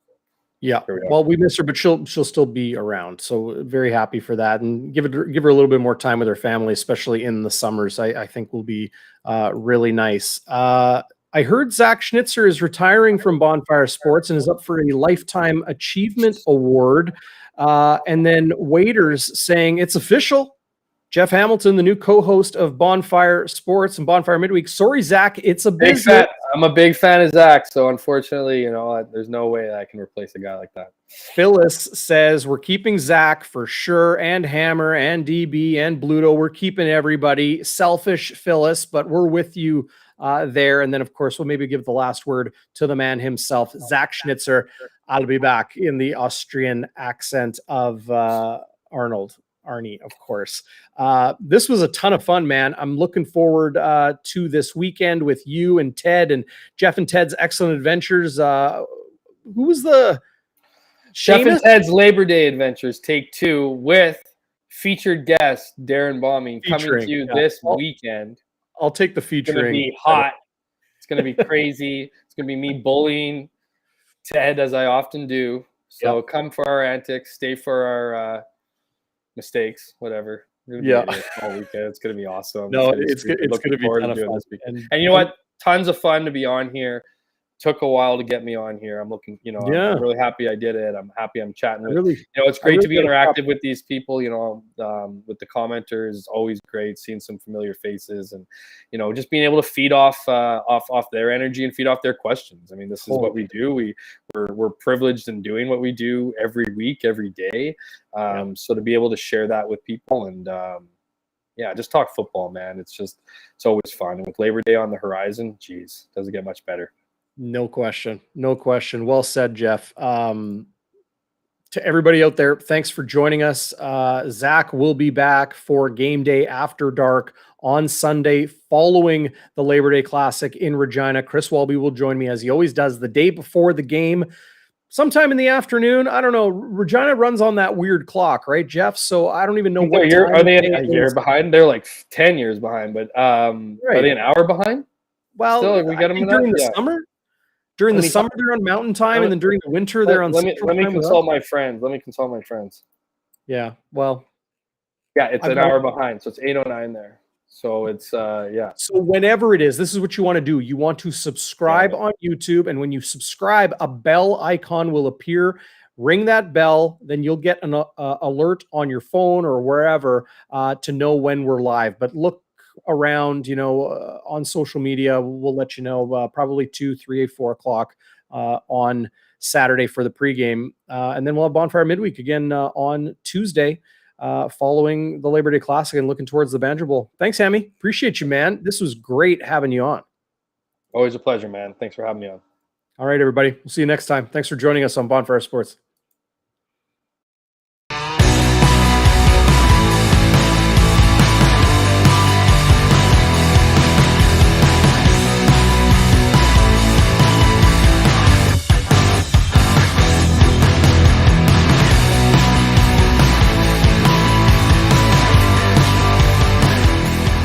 yeah. Well, we miss her, but she'll still be around. So very happy for that, and give her a little bit more time with her family, especially in the summers. I think will be really nice. I heard Zach Schweitzer is retiring from Bonfire Sports and is up for a Lifetime Achievement Award. And then Waiters saying it's official. Jeff Hamilton, the new co-host of Bonfire Sports and Bonfire Midweek. Sorry, Zach, it's a business. I'm a big fan of Zach, so unfortunately, there's no way I can replace a guy like that. Phyllis says we're keeping Zach for sure, and Hammer and DB and Bluto. We're keeping everybody. Selfish Phyllis, but we're with you there. And then, of course, we'll maybe give the last word to the man himself, Zach Schweitzer. I'll be back in the Austrian accent of Arnie, of course. This was a ton of fun, man. I'm looking forward to this weekend with you and Ted and Jeff and Ted's Excellent Adventures. Who was the Jeff and Ted's Labor Day Adventures Take 2 with featured guest Darren Bombing coming to you this weekend. I'll take the featuring. It's going to be hot. It's going to be crazy. It's going to be me bullying Ted, as I often do. So come for our antics. Stay for our mistakes, whatever. All weekend. It's going to be awesome. No, it's going to be a ton of fun. And you know what? Tons of fun to be on here. Took a while to get me on here. I'm looking, I'm really happy I did it. I'm happy I'm chatting with, it's great to be interactive with these people, with the commenters. Always great seeing some familiar faces and, just being able to feed off their energy and feed off their questions. I mean, this is what we do. We're privileged in doing what we do every week, every day. So to be able to share that with people and, just talk football, man. It's always fun. And with Labor Day on the horizon, geez, doesn't get much better. No question. Well said, Jeff. To everybody out there, thanks for joining us. Zach will be back for Game Day After Dark on Sunday following the Labor Day Classic in Regina. Chris Walby will join me as he always does the day before the game, sometime in the afternoon. I don't know. Regina runs on that weird clock, right, Jeff? So I don't even know what time. Are they a year behind? They're like 10 years behind, but are they an hour behind? Well, still, we got them during the summer. During the summer, they're on Mountain Time, and then during the winter, they're on Central Time. Let me consult my friends. Yeah, well. Yeah, it's an hour behind, so it's 8:09 there. So it's, So whenever it is, this is what you want to do. You want to subscribe on YouTube, and when you subscribe, a bell icon will appear. Ring that bell, then you'll get an alert on your phone or wherever to know when we're live. But look around, on social media. We'll let you know probably 2, 3, 4 o'clock on Saturday for the pregame. And then we'll have Bonfire Midweek again on Tuesday following the Labor Day Classic and looking towards the Banjo Bowl. Thanks, Hammy. Appreciate you, man. This was great having you on. Always a pleasure, man. Thanks for having me on. All right, everybody. We'll see you next time. Thanks for joining us on Bonfire Sports.